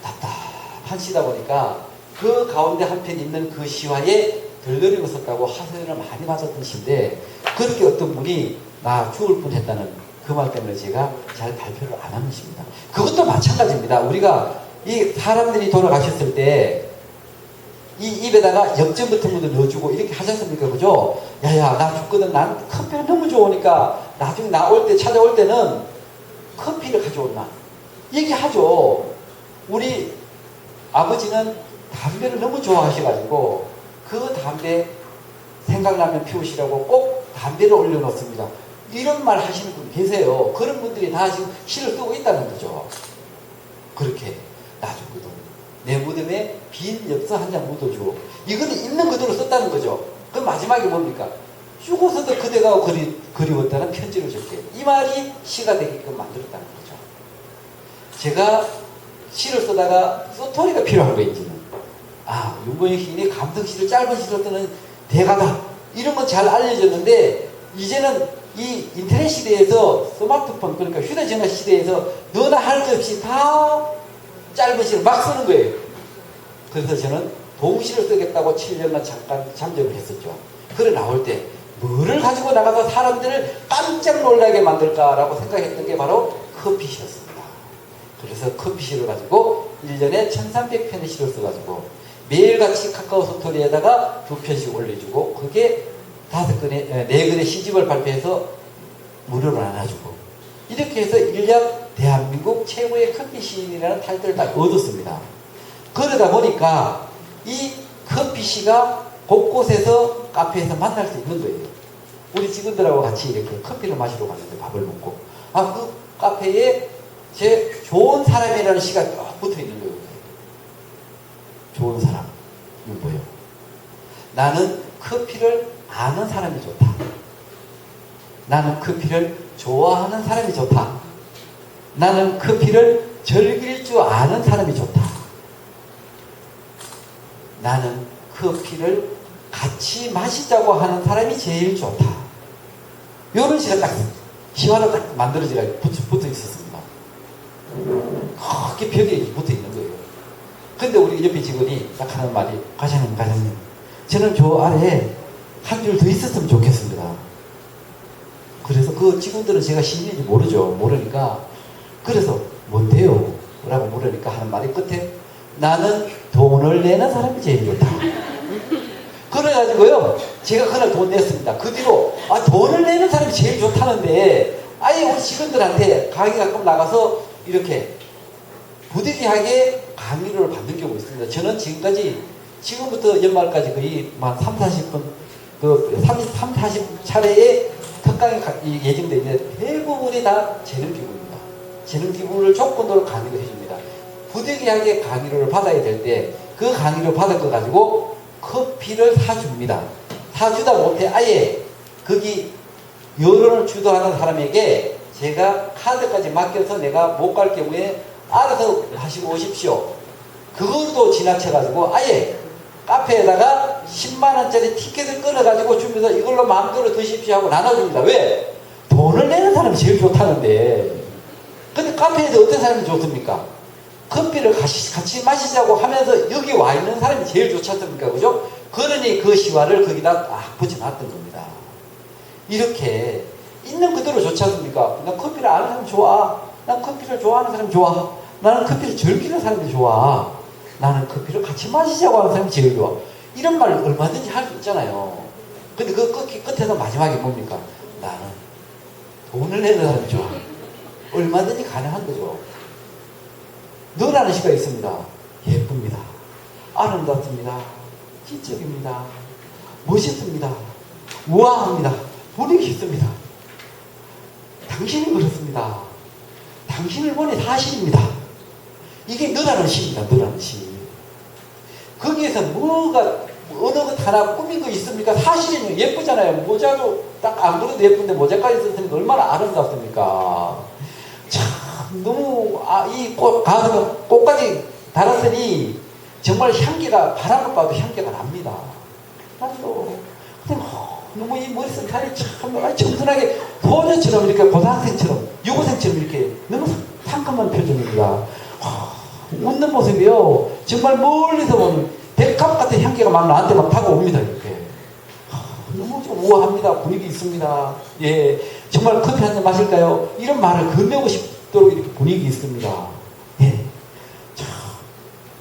B: 답답한 시다 보니까 그 가운데 한 편 있는 그 시화에 덜덜이고 썼다고 하소연을 많이 받았던 시인데, 그렇게 어떤 분이 나 죽을 뻔했다는 그 말 때문에 제가 잘 발표를 안 하는 것입니다. 그것도 마찬가지입니다. 우리가 이 사람들이 돌아가셨을 때 이 입에다가 엽전 같은 것도 넣어주고 이렇게 하지 않습니까? 그죠? 야야 나 죽거든. 난 커피가 너무 좋으니까 나중에 나올 때 찾아올 때는 커피를 가져온나 얘기하죠. 우리 아버지는 담배를 너무 좋아하셔가지고 그 담배 생각나면 피우시라고 꼭 담배를 올려놓습니다. 이런 말 하시는 분 계세요. 그런 분들이 다 지금 시를 쓰고 있다는 거죠. 그렇게 나 죽거든. 내 무덤에 빈 엽서 한 장 묻어줘. 이거는 있는 그대로 썼다는 거죠. 그럼 마지막에 뭡니까? 죽어서도 그대가 그리웠다는 편지를 적게. 이 말이 시가 되게끔 만들었다는 거죠. 제가 시를 쓰다가 스토리가 필요한 거예요, 이제는. 아, 윤건영 시인이 감성시를 짧은 시를 쓰는 대가다. 이런 건 잘 알려졌는데, 이제는 이 인터넷 시대에서 스마트폰, 그러니까 휴대전화 시대에서 너나 할 것 없이 다 짧은 시를 막 쓰는 거예요. 그래서 저는 동시를 쓰겠다고 7년간 잠깐 잠적을 했었죠. 그래 나올 때 뭐를 가지고 나가서 사람들을 깜짝 놀라게 만들까라고 생각했던 게 바로 커피시였습니다. 그래서 커피시를 가지고 1년에 1300편의 시를 써가지고 매일같이 카카오 스토리에다가 2편씩 올려주고, 그게 4권의 시집을 발표해서 무료로 나눠주고, 이렇게 해서 일약 대한민국 최고의 커피 시인이라는 타이틀을 딱 얻었습니다. 그러다 보니까 이 커피 시가 곳곳에서 카페에서 만날 수 있는 거예요. 우리 직원들하고 같이 이렇게 커피를 마시러 갔는데 밥을 먹고, 그 카페에 제 좋은 사람이라는 시가 쫙 붙어 있는 거예요. 좋은 사람. 이거 뭐예요? 나는 커피를 아는 사람이 좋다. 나는 커피를 좋아하는 사람이 좋다. 나는 커피를 즐길 줄 아는 사람이 좋다. 나는 커피를 같이 마시자고 하는 사람이 제일 좋다. 이런 식으로 딱 시화로 딱 만들어지가 붙어 있었습니다. 그게 벽에 붙어 있는 거예요. 근데 우리 옆에 직원이 딱 하는 말이, 과장님, 저는 저 아래에 한 줄 더 있었으면 좋겠습니다. 그래서 그 직원들은 제가 시인인지 모르니까, 그래서 뭔데요? 라고 물으니까 하는 말이 끝에, 나는 돈을 내는 사람이 제일 좋다. 그래가지고요, 제가 그날 돈 냈습니다. 그 뒤로, 돈을 내는 사람이 제일 좋다는데, 아예 우리 직원들한테 강의 가끔 나가서 이렇게 부득이하게 강의를 받는 경우가 있습니다. 저는 지금부터 연말까지 거의 한 30, 40차례의 특강이 예정되어 있는데, 대부분이 다 재능기부입니다. 재능기부를 조건으로 강의를 해줍니다. 부득이하게 강의를 받아야 될 때, 그 강의를 받을 거 가지고 커피를 사줍니다. 사주다 못해 아예 거기 여론을 주도하는 사람에게 제가 카드까지 맡겨서 내가 못 갈 경우에 알아서 하시고 오십시오. 그것도 지나쳐가지고 아예 카페에다가 10만원짜리 티켓을 끊어가지고 주면서 이걸로 마음대로 드십시오 하고 나눠줍니다. 왜? 돈을 내는 사람이 제일 좋다는데. 근데 카페에서 어떤 사람이 좋습니까? 커피를 같이 마시자고 하면서 여기 와 있는 사람이 제일 좋지 않습니까? 그죠? 그러니 그 시화를 거기다 딱 붙여놨던 겁니다. 이렇게 있는 그대로 좋지 않습니까? 난 커피를 아는 사람 좋아. 난 커피를 좋아하는 사람 좋아. 나는 커피를 즐기는 사람이 좋아. 나는 커피를 같이 마시자고 하는 사람이 제일 좋아. 이런 말 얼마든지 할 수 있잖아요. 근데 그 끝에서 마지막에 뭡니까? 나는 돈을 내는 사람이 좋아. 얼마든지 가능한 거죠. 너라는 시가 있습니다. 예쁩니다. 아름답습니다. 지적입니다. 멋있습니다. 우아합니다. 분위기 있습니다. 당신이 그렇습니다. 당신을 보니 사실입니다. 이게 너라는 시입니다. 너라는 시. 거기에서 뭐가 어느 것 하나 꾸민 거 있습니까? 사실이면 예쁘잖아요. 모자도 딱 안 그래도 예쁜데 모자까지 썼으니까 얼마나 아름답습니까? 참 너무 이 꽃까지 달았으니 정말 향기가, 바람을 봐도 향기가 납니다. 나도 근데 너무 이 머리 스타일이 참 청순하게 소녀처럼 이렇게 고등학생처럼 여고생처럼 이렇게 너무 상큼한 표정입니다. 웃는 모습이요 정말 멀리서 보면 백합 같은 향기가 막 나한테 막 다가옵니다. 이렇게 너무 좀 우아합니다. 분위기 있습니다. 예, 정말 커피 한 잔 마실까요? 이런 말을 건네고 싶도록 이렇게 분위기 있습니다. 예, 참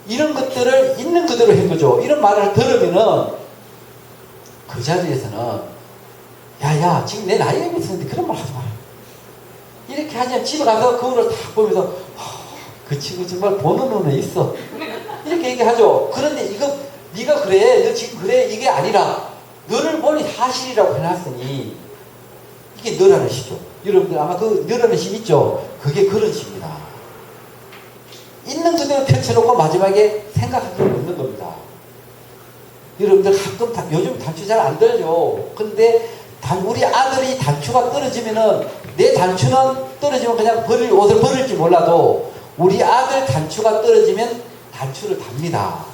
B: 이런 것들을 있는 그대로 한 거죠. 이런 말을 들으면은 그 자리에서는 야야 지금 내 나이가 있었는데 그런 말 하지 마라. 이렇게 하면 집에 가서 거울을 딱 보면서 그 친구 정말 보는 눈에 있어. 이렇게 얘기하죠. 그런데 이거 네가 그래, 너 지금 그래 이게 아니라 너를 보니 사실이라고 해놨으니 이게 너라는 시죠. 여러분들 아마 그 너라는 시 있죠. 그게 그런 시입니다. 있는 그대로 펼쳐놓고 마지막에 생각할 게 없는 겁니다. 여러분들 가끔 요즘 단추 잘 안 들죠. 근데 우리 아들이 단추가 떨어지면은 내 단추는 떨어지면 그냥 옷을 버릴지 몰라도 우리 아들 단추가 떨어지면 단추를 답니다.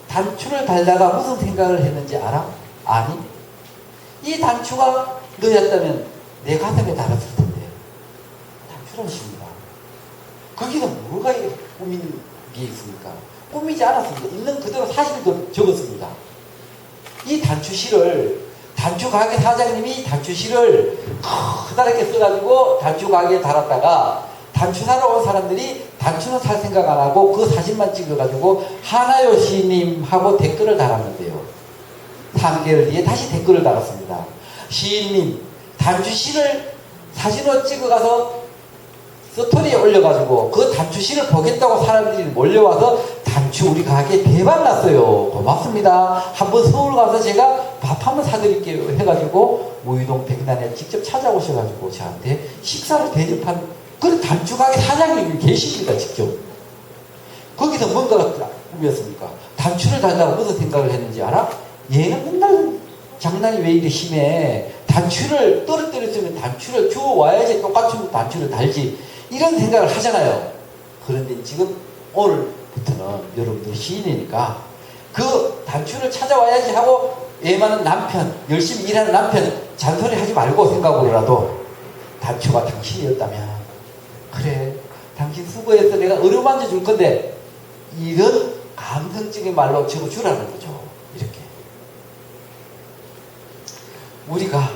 B: 단추를 달다가 무슨 생각을 했는지 알아? 아니, 이 단추가 너였다면 내 가슴에 달았을 텐데. 단추라는 시입니다. 거기서 뭐가 꾸민 게 있습니까? 꾸미지 않았습니다. 있는 그대로 사실도 적었습니다. 이 단추시를 단추 가게 사장님이 단추시를 커다랗게 써가지고 단추 가게에 달았다가 단추 사러 온 사람들이 단추는 살 생각 안 하고 그 사진만 찍어가지고 하나요 시인님하고 댓글을 달았는데요. 3개월 뒤에 다시 댓글을 달았습니다. 시인님 단추시를 사진으로 찍어가서 스토리에 올려가지고 그 단추시를 보겠다고 사람들이 몰려와서 단추 우리 가게 대박 났어요. 고맙습니다. 한번 서울 가서 제가 밥 한번 사드릴게요 해가지고 무의동 백난에 직접 찾아오셔가지고 저한테 식사를 대접한 그 단추 가게 사장님이 계십니다. 직접. 거기서 뭔가가 꾸몄습니까? 단추를 달다가 무슨 생각을 했는지 알아? 얘는 맨날 장난이 왜 이리 심해. 단추를 떨어뜨렸으면 단추를 주워와야지 똑같은 단추를 달지. 이런 생각을 하잖아요. 그런데 지금 오늘부터는 여러분들이 시인이니까 그 단추를 찾아와야지 하고 애 많은 남편, 열심히 일하는 남편 잔소리 하지 말고 생각으로라도 단추가 당신이었다면 그래 당신 수고해서 내가 어루만져 줄 건데 이런 감성적인 말로 적어주라는 거죠. 이렇게 우리가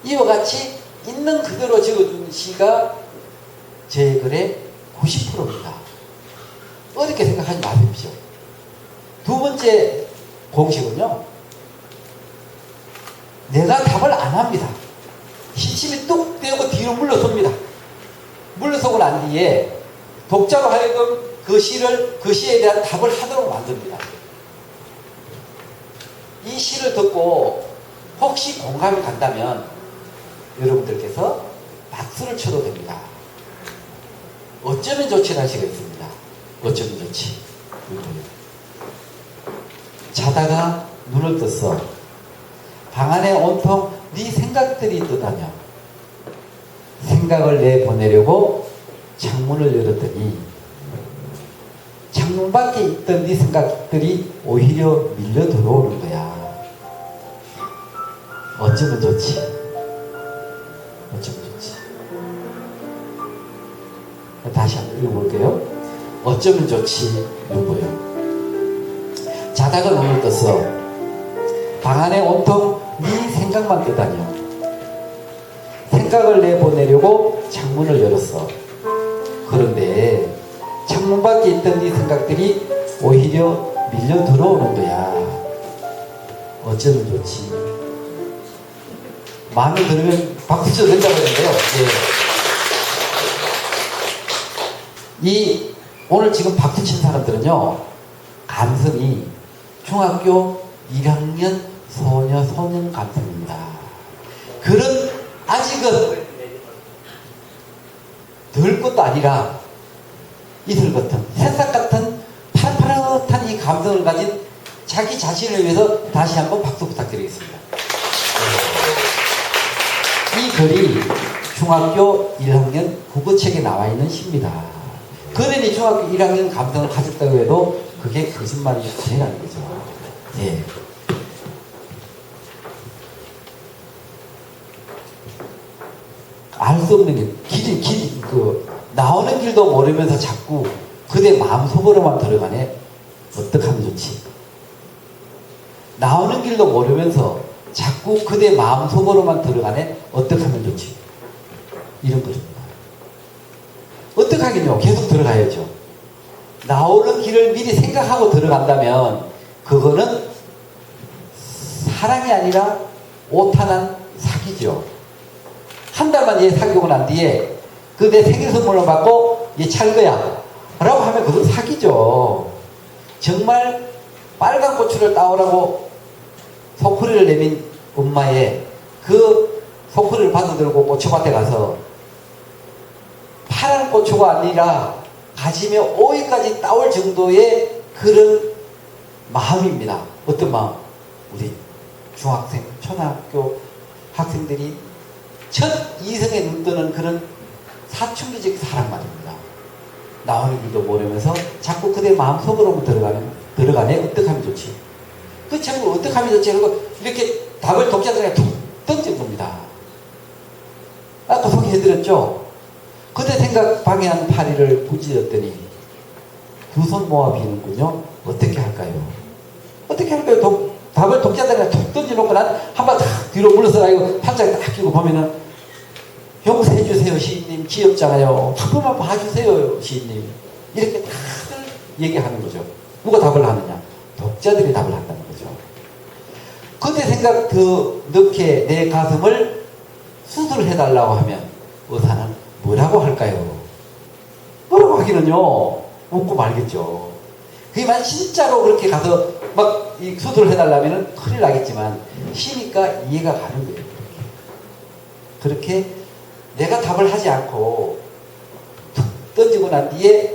B: 이와 같이 있는 그대로 적어준 시가 제 글의 90%입니다. 어렵게 생각하지 마십시오. 두 번째 공식은요, 내가 답을 안 합니다. 시침이 뚝 떼고 뒤로 물러섭니다. 물러서고 난 뒤에 독자로 하여금 그 시에 대한 답을 하도록 만듭니다. 이 시를 듣고 혹시 공감이 간다면 여러분들께서 박수를 쳐도 됩니다. 어쩌면 좋지라는 시가 있습니다. 어쩌면 좋지. 자다가 눈을 떴어. 방 안에 온통 네 생각들이 떠다녀. 생각을 내보내려고 창문을 열었더니 창문 밖에 있던 네 생각들이 오히려 밀려 들어오는 거야. 어쩌면 좋지. 어쩌면 좋지. 다시 한번 읽어볼게요. 어쩌면 좋지. 이거요. 자다가 눈을 떴어. 방 안에 온통 네 생각만 떠다녀. 생각을 내보내려고 창문을 열었어. 그런데 창문 밖에 있던 네 생각들이 오히려 밀려 들어오는 거야. 어쩌면 좋지. 마음에 들으면 박수 쳐도 된다고 했는데요. 예. 오늘 지금 박수 친 사람들은요, 감성이 중학교 1학년 소년 감성입니다. 그런 아직은 덜 것도 아니라 이슬 같은 새싹 같은 파릇파릇한 이 감성을 가진 자기 자신을 위해서 다시 한번 박수 부탁드리겠습니다. 이 글이 중학교 1학년 국어책에 나와 있는 시입니다. 그러니 중학교 1학년 감성을 가졌다고 해도 그게 거짓말이 아니라는 거죠. 예. 알 수 없는 길이, 나오는 길도 모르면서 자꾸 그대 마음속으로만 들어가네. 어떡하면 좋지? 나오는 길도 모르면서 자꾸 그대 마음속으로만 들어가네. 어떡하면 좋지? 이런 것입니다. 어떡하긴요? 계속 들어가야죠. 나오는 길을 미리 생각하고 들어간다면 그거는 사랑이 아니라 오탄한 사기죠. 한 달만 얘 사귀고 난 뒤에 그 내 생일 선물로 받고 얘 찰 거야 라고 하면 그건 사기죠. 정말 빨간 고추를 따오라고 소쿠리를 내민 엄마의 그 소쿠리를 받아들고 고추밭에 가서 파란 고추가 아니라 가지며 오이까지 따올 정도의 그런 마음입니다. 어떤 마음? 우리 중학생, 초등학교 학생들이 첫 이성에 눈뜨는 그런 사춘기적 사랑 말입니다. 나오는 길도 모르면서 자꾸 그대 마음속으로 들어가네. 어떡하면 좋지? 그 제목을 어떡하면 좋지? 그리고 이렇게 답을 독자들에게 툭 던진 겁니다. 아까 소개해드렸죠? 그대 생각 방해한 파리를 부지렸더니 두 손 모아 비는군요. 어떻게 할까요? 어떻게 할까요? 답을 독자들에게 툭 던져놓고 난 한 번 탁 뒤로 물러서 이거 판장에 딱 끼고 보면은 용서해주세요 시인님, 귀엽잖아요. 한 번만 봐주세요 시인님. 이렇게 다들 얘기하는 거죠. 누가 답을 하느냐? 독자들이 답을 한다는 거죠. 그때 생각 더 넣게 내 가슴을 수술해달라고 하면 의사는 뭐라고 할까요? 뭐라고 하기는요, 웃고 말겠죠. 그게만 진짜로 그렇게 가서 막 이 수술을 해달라면 큰일 나겠지만 쉬니까 이해가 가는 거예요. 그렇게 내가 답을 하지 않고 툭 던지고 난 뒤에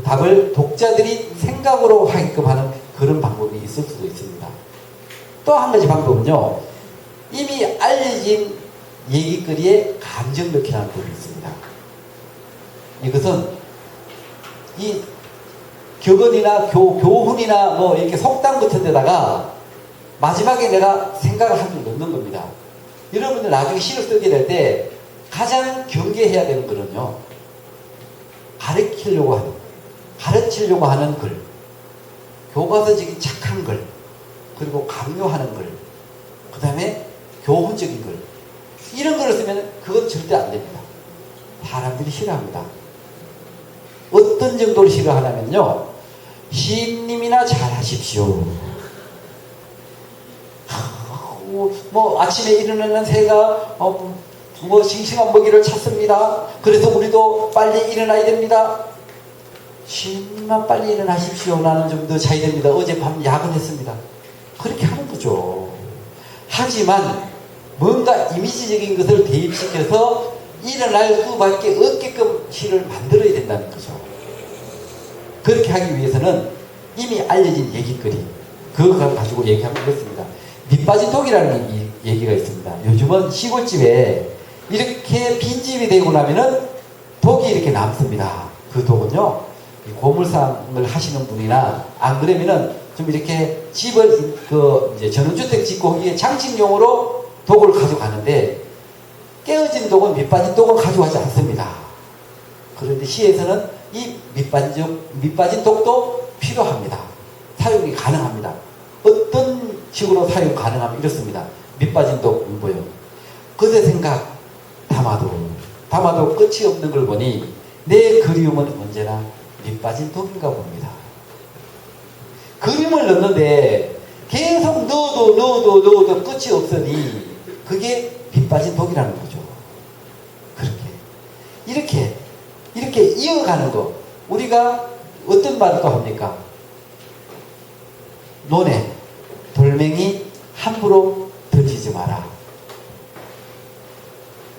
B: 답을 독자들이 생각으로 하게끔 하는 그런 방법이 있을 수도 있습니다. 또 한 가지 방법은요. 이미 알려진 얘기거리에 감정 넣기라는 법이 있습니다. 이것은 이 격언이나 교훈이나 뭐 이렇게 속담 같은 데다가 마지막에 내가 생각을 한 줄 넣는 겁니다. 여러분들 나중에 시를 쓰게 될 때 가장 경계해야 되는 거는요. 가르치려고 하는 글, 교과서적인 착한 글, 그리고 강요하는 글, 그 다음에 교훈적인 글, 이런 글을 쓰면 그건 절대 안 됩니다. 사람들이 싫어합니다. 어떤 정도로 싫어하냐면요. 시인님이나 잘하십시오. 뭐 아침에 일어나는 새가 뭐 싱싱한 먹이를 찾습니다. 그래서 우리도 빨리 일어나야 됩니다. 시인님만 빨리 일어나십시오. 나는 좀 더 자야 됩니다. 어젯밤 야근했습니다. 그렇게 하는 거죠. 하지만 뭔가 이미지적인 것을 대입시켜서 일어날 수밖에 없게끔 시를 만들어야 된다는 거죠. 그렇게 하기 위해서는 이미 알려진 얘기거리, 그거 가지고 얘기하면 그렇습니다. 밑빠진 독이라는 얘기가 있습니다. 요즘은 시골집에 이렇게 빈집이 되고 나면은 독이 이렇게 남습니다. 그 독은요, 고물상을 하시는 분이나 안 그러면은 좀 이렇게 집을 이제 전원주택 짓고 거기에 장식용으로 독을 가져가는데 깨어진 독은 밑빠진 독은 가져가지 않습니다. 그런데 시에서는 이 밑빠진 독도 필요합니다. 사용이 가능합니다. 어떤 식으로 사용 가능하면 이렇습니다. 밑빠진 독 문보요. 그대 생각 담아도 끝이 없는 걸 보니 내 그리움은 언제나 밑빠진 독인가 봅니다. 그림을 넣는데 계속 넣어도 끝이 없으니 그게 밑빠진 독이라는 거죠. 이렇게 이어가는 거. 우리가 어떤 말을 또 합니까? 논에 돌멩이 함부로 던지지 마라.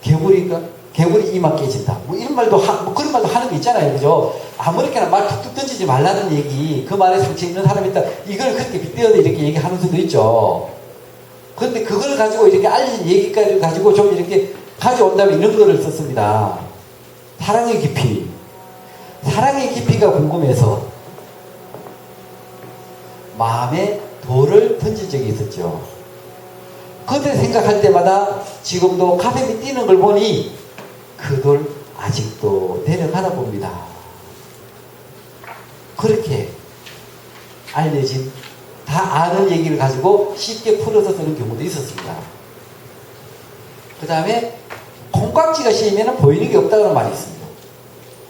B: 개구리 이만 깨진다. 뭐 이런 말도 뭐 그런 말도 하는 게 있잖아요, 그죠? 아무렇게나 말 툭툭 던지지 말라는 얘기, 그 말에 상처 있는 사람이 있다. 이걸 그렇게 빗대어서 이렇게 얘기하는 수도 있죠. 그런데 그걸 가지고 이렇게 알려진 얘기까지 가지고 좀 이렇게 가져온다면 이런 거를 썼습니다. 사랑의 깊이가 궁금해서 마음에 돌을 던진 적이 있었죠. 그때 생각할 때마다 지금도 가슴이 뛰는 걸 보니 그 돌 아직도 내려가나 봅니다. 그렇게 알려진 다 아는 얘기를 가지고 쉽게 풀어서 쓰는 경우도 있었습니다. 그 다음에 콩깍지가 씌이면 보이는 게 없다는 말이 있습니다.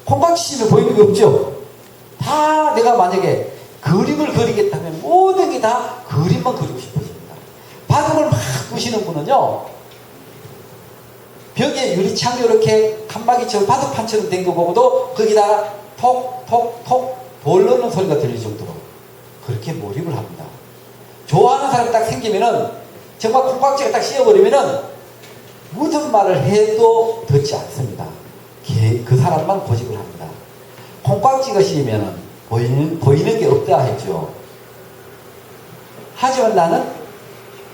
B: 콩깍지 씌이면 보이는 게 없죠. 다 내가 만약에 그림을 그리겠다면 모든 게 다 그림만 그리고 싶어집니다. 바둑을 막 두시는 분은요, 벽에 유리창 이렇게 칸막이처럼 바둑판처럼 된 거 보고도 거기다가 톡톡톡 돌 넣는 소리가 들릴 정도로 그렇게 몰입을 합니다. 좋아하는 사람이 딱 생기면은 정말 콩깍지가 딱 씌어버리면은 무슨 말을 해도 듣지 않습니다. 그 사람만 고집을 합니다. 콩깍지가 씌이면은 보이는 게 없다 했죠. 하지만 나는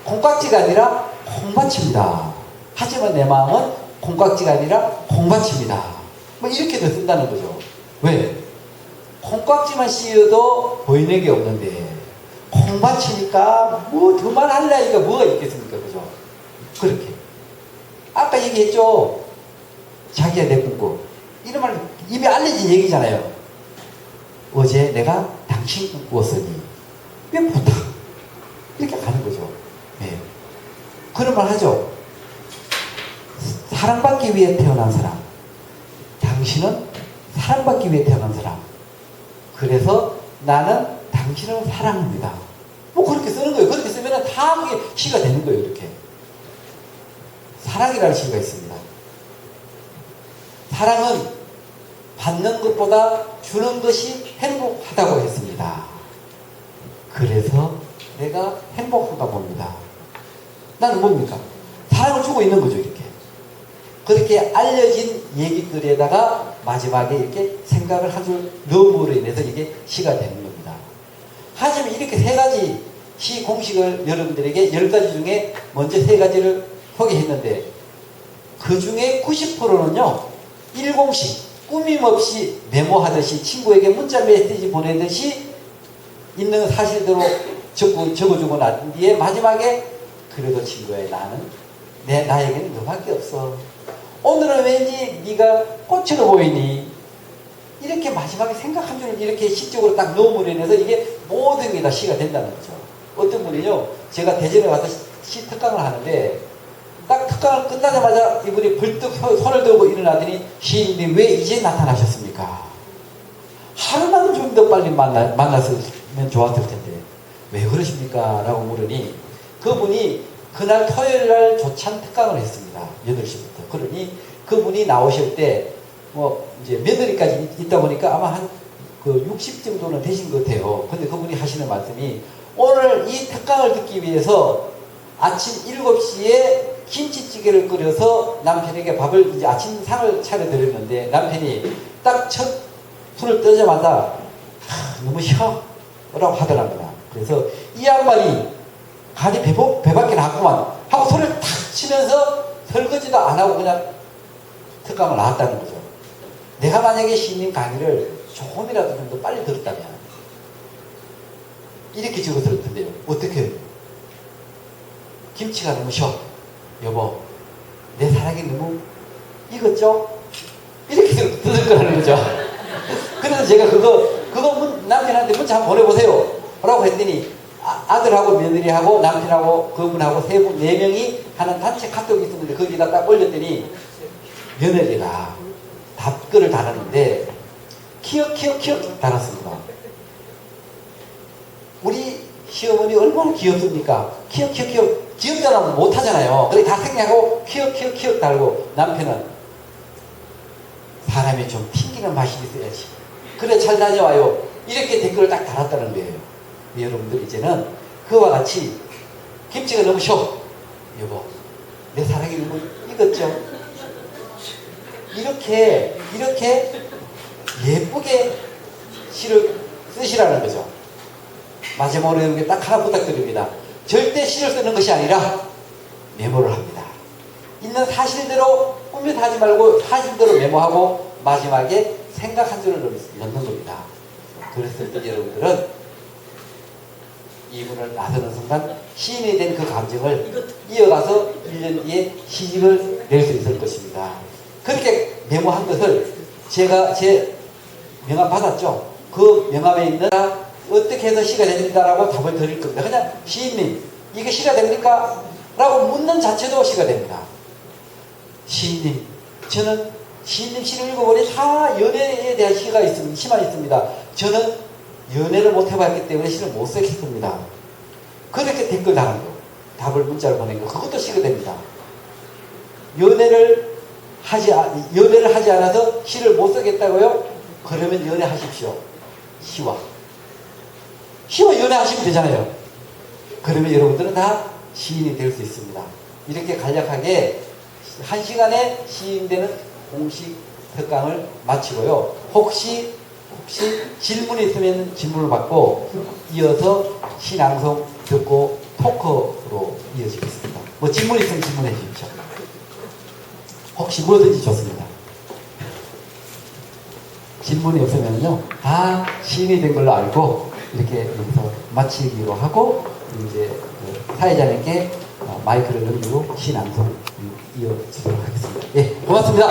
B: 콩깍지가 아니라 콩밭입니다. 하지만 내 마음은 콩깍지가 아니라 콩밭입니다. 뭐 이렇게도 쓴다는 거죠. 왜? 콩깍지만 씌워도 보이는 게 없는데 콩밭이니까 뭐 더 말하려니까 뭐가 있겠습니까? 그죠? 그렇게. 아까 얘기했죠. 자기야 내 꿈꿔. 이런 말 입에 알려진 얘기잖아요. 어제 내가 당신 꿈꾸었으니 왜 부탁? 이렇게 가는 거죠. 네. 그런 말 하죠. 사랑받기 위해 태어난 사람. 당신은 사랑받기 위해 태어난 사람. 그래서 나는 당신을 사랑합니다. 뭐 그렇게 쓰는 거예요. 그렇게 쓰면 다 그게 시가 되는 거예요. 이렇게. 사랑이라는 시가 있습니다. 사랑은 받는 것보다 주는 것이 행복하다고 했습니다. 그래서 내가 행복한가 봅니다. 나는 뭡니까? 사랑을 주고 있는 거죠. 이렇게. 그렇게 알려진 얘기거리에다가 마지막에 이렇게 생각을 한 줄 넣음으로 인해서 이게 시가 되는 겁니다. 하지만 이렇게 세 가지 시 공식을 여러분들에게 10가지 중에 먼저 3가지를 소개했는데 그 중에 90%는요 1공식 꾸밈없이 메모하듯이 친구에게 문자 메시지 보내듯이 있는 사실대로 적어주고 난 뒤에 마지막에 그래도 친구야 나에게는 너밖에 없어. 오늘은 왠지 네가 꽃으로 보이니 이렇게 마지막에 생각 한 줄을 이렇게 시적으로 딱 넣음으로 인해서 이게 모든 게 다 시가 된다는 거죠. 어떤 분이요 제가 대전에 와서 시 특강을 하는데 딱 특강을 끝나자마자 이분이 벌떡 손을 들고 일어나더니 시인님 왜 이제 나타나셨습니까? 하루만 좀 더 빨리 만났으면 좋았을 텐데 왜 그러십니까? 라고 물으니 그분이 그날 토요일 날 조찬 특강을 했습니다. 8시부터. 그러니 그분이 나오실 때 뭐 이제 며느리까지 있다 보니까 아마 한 그 60 정도는 되신 것 같아요. 근데 그분이 하시는 말씀이 오늘 이 특강을 듣기 위해서 아침 7시에 김치찌개를 끓여서 남편에게 밥을 이제 아침상을 차려드렸는데 남편이 딱 첫 손을 뜨자마자 너무 쉬어 라고 하더랍니다. 그래서 이 양반이 간이 배밖에 났구만 하고 소리를 탁 치면서 설거지도 안 하고 그냥 특강을 나왔다는 거죠. 내가 만약에 시인님 강의를 조금이라도 좀 더 빨리 들었다면 이렇게 적었을 텐데요. 어떻게 해요? 김치가 너무 쉬어 여보 내 사랑이 너무 익었죠? 이렇게 들을 거라는 거죠. 그래서 제가 그거 남편한테 문자 한번 보내보세요 라고 했더니 아들하고 며느리하고 남편하고 그분하고 4명이 하는 단체 카톡이 있었는데 거기다 딱 올렸더니 며느리가 답글을 달았는데 키읔 달았습니다. 우리 시어머니 얼마나 귀엽습니까? 키읔 귀엽잖아 못하잖아요. 그래 다 생략하고 키읔 달고 남편은 사람이 좀 튕기는 맛이 있어야지 그래 잘 다녀와요 이렇게 댓글을 딱 달았다는 거예요. 여러분들 이제는 그와 같이 김치가 너무 쉬워 여보 내 사랑이 너무 익었죠? 이렇게 예쁘게 시를 쓰시라는 거죠. 마지막으로 여러분께 딱 하나 부탁드립니다. 절대 시를 쓰는 것이 아니라 메모를 합니다. 있는 사실대로 꾸며서 하지 말고 사실대로 메모하고 마지막에 생각 한 줄을 넣는 겁니다. 그랬을 때 여러분들은 이분을 나서는 순간 시인이 된 그 감정을 이어가서 1년 뒤에 시집을 낼 수 있을 것입니다. 그렇게 메모한 것을 제가 제 명함 받았죠. 그 명함에 있는 어떻게 해서 시가 됩니다라고 답을 드릴 겁니다. 그냥 시인님 이게 시가 됩니까? 라고 묻는 자체도 시가 됩니다. 시인님 저는 시인님 시를 읽어보니 다 연애에 대한 시만 있습니다. 저는 연애를 못 해봤기 때문에 시를 못 쓰겠습니다. 그렇게 댓글 달은 거 답을 문자로 보낸 거 그것도 시가 됩니다. 연애를 하지 않아서 시를 못 쓰겠다고요? 그러면 연애하십시오. 시와 연애하시면 되잖아요. 그러면 여러분들은 다 시인이 될 수 있습니다. 이렇게 간략하게 1시간에 시인 되는 공식 특강을 마치고요. 혹시 질문이 있으면 질문을 받고 이어서 시낭송 듣고 토크로 이어지겠습니다. 뭐 질문 있으면 질문해 주십시오. 혹시 뭐든지 좋습니다. 질문이 없으면요 다 시인이 된 걸로 알고 이렇게 여기서 마치기로 하고 이제 그 사회자님께 마이크를 넘기고 시낭송 이어지도록 하겠습니다. 예, 고맙습니다.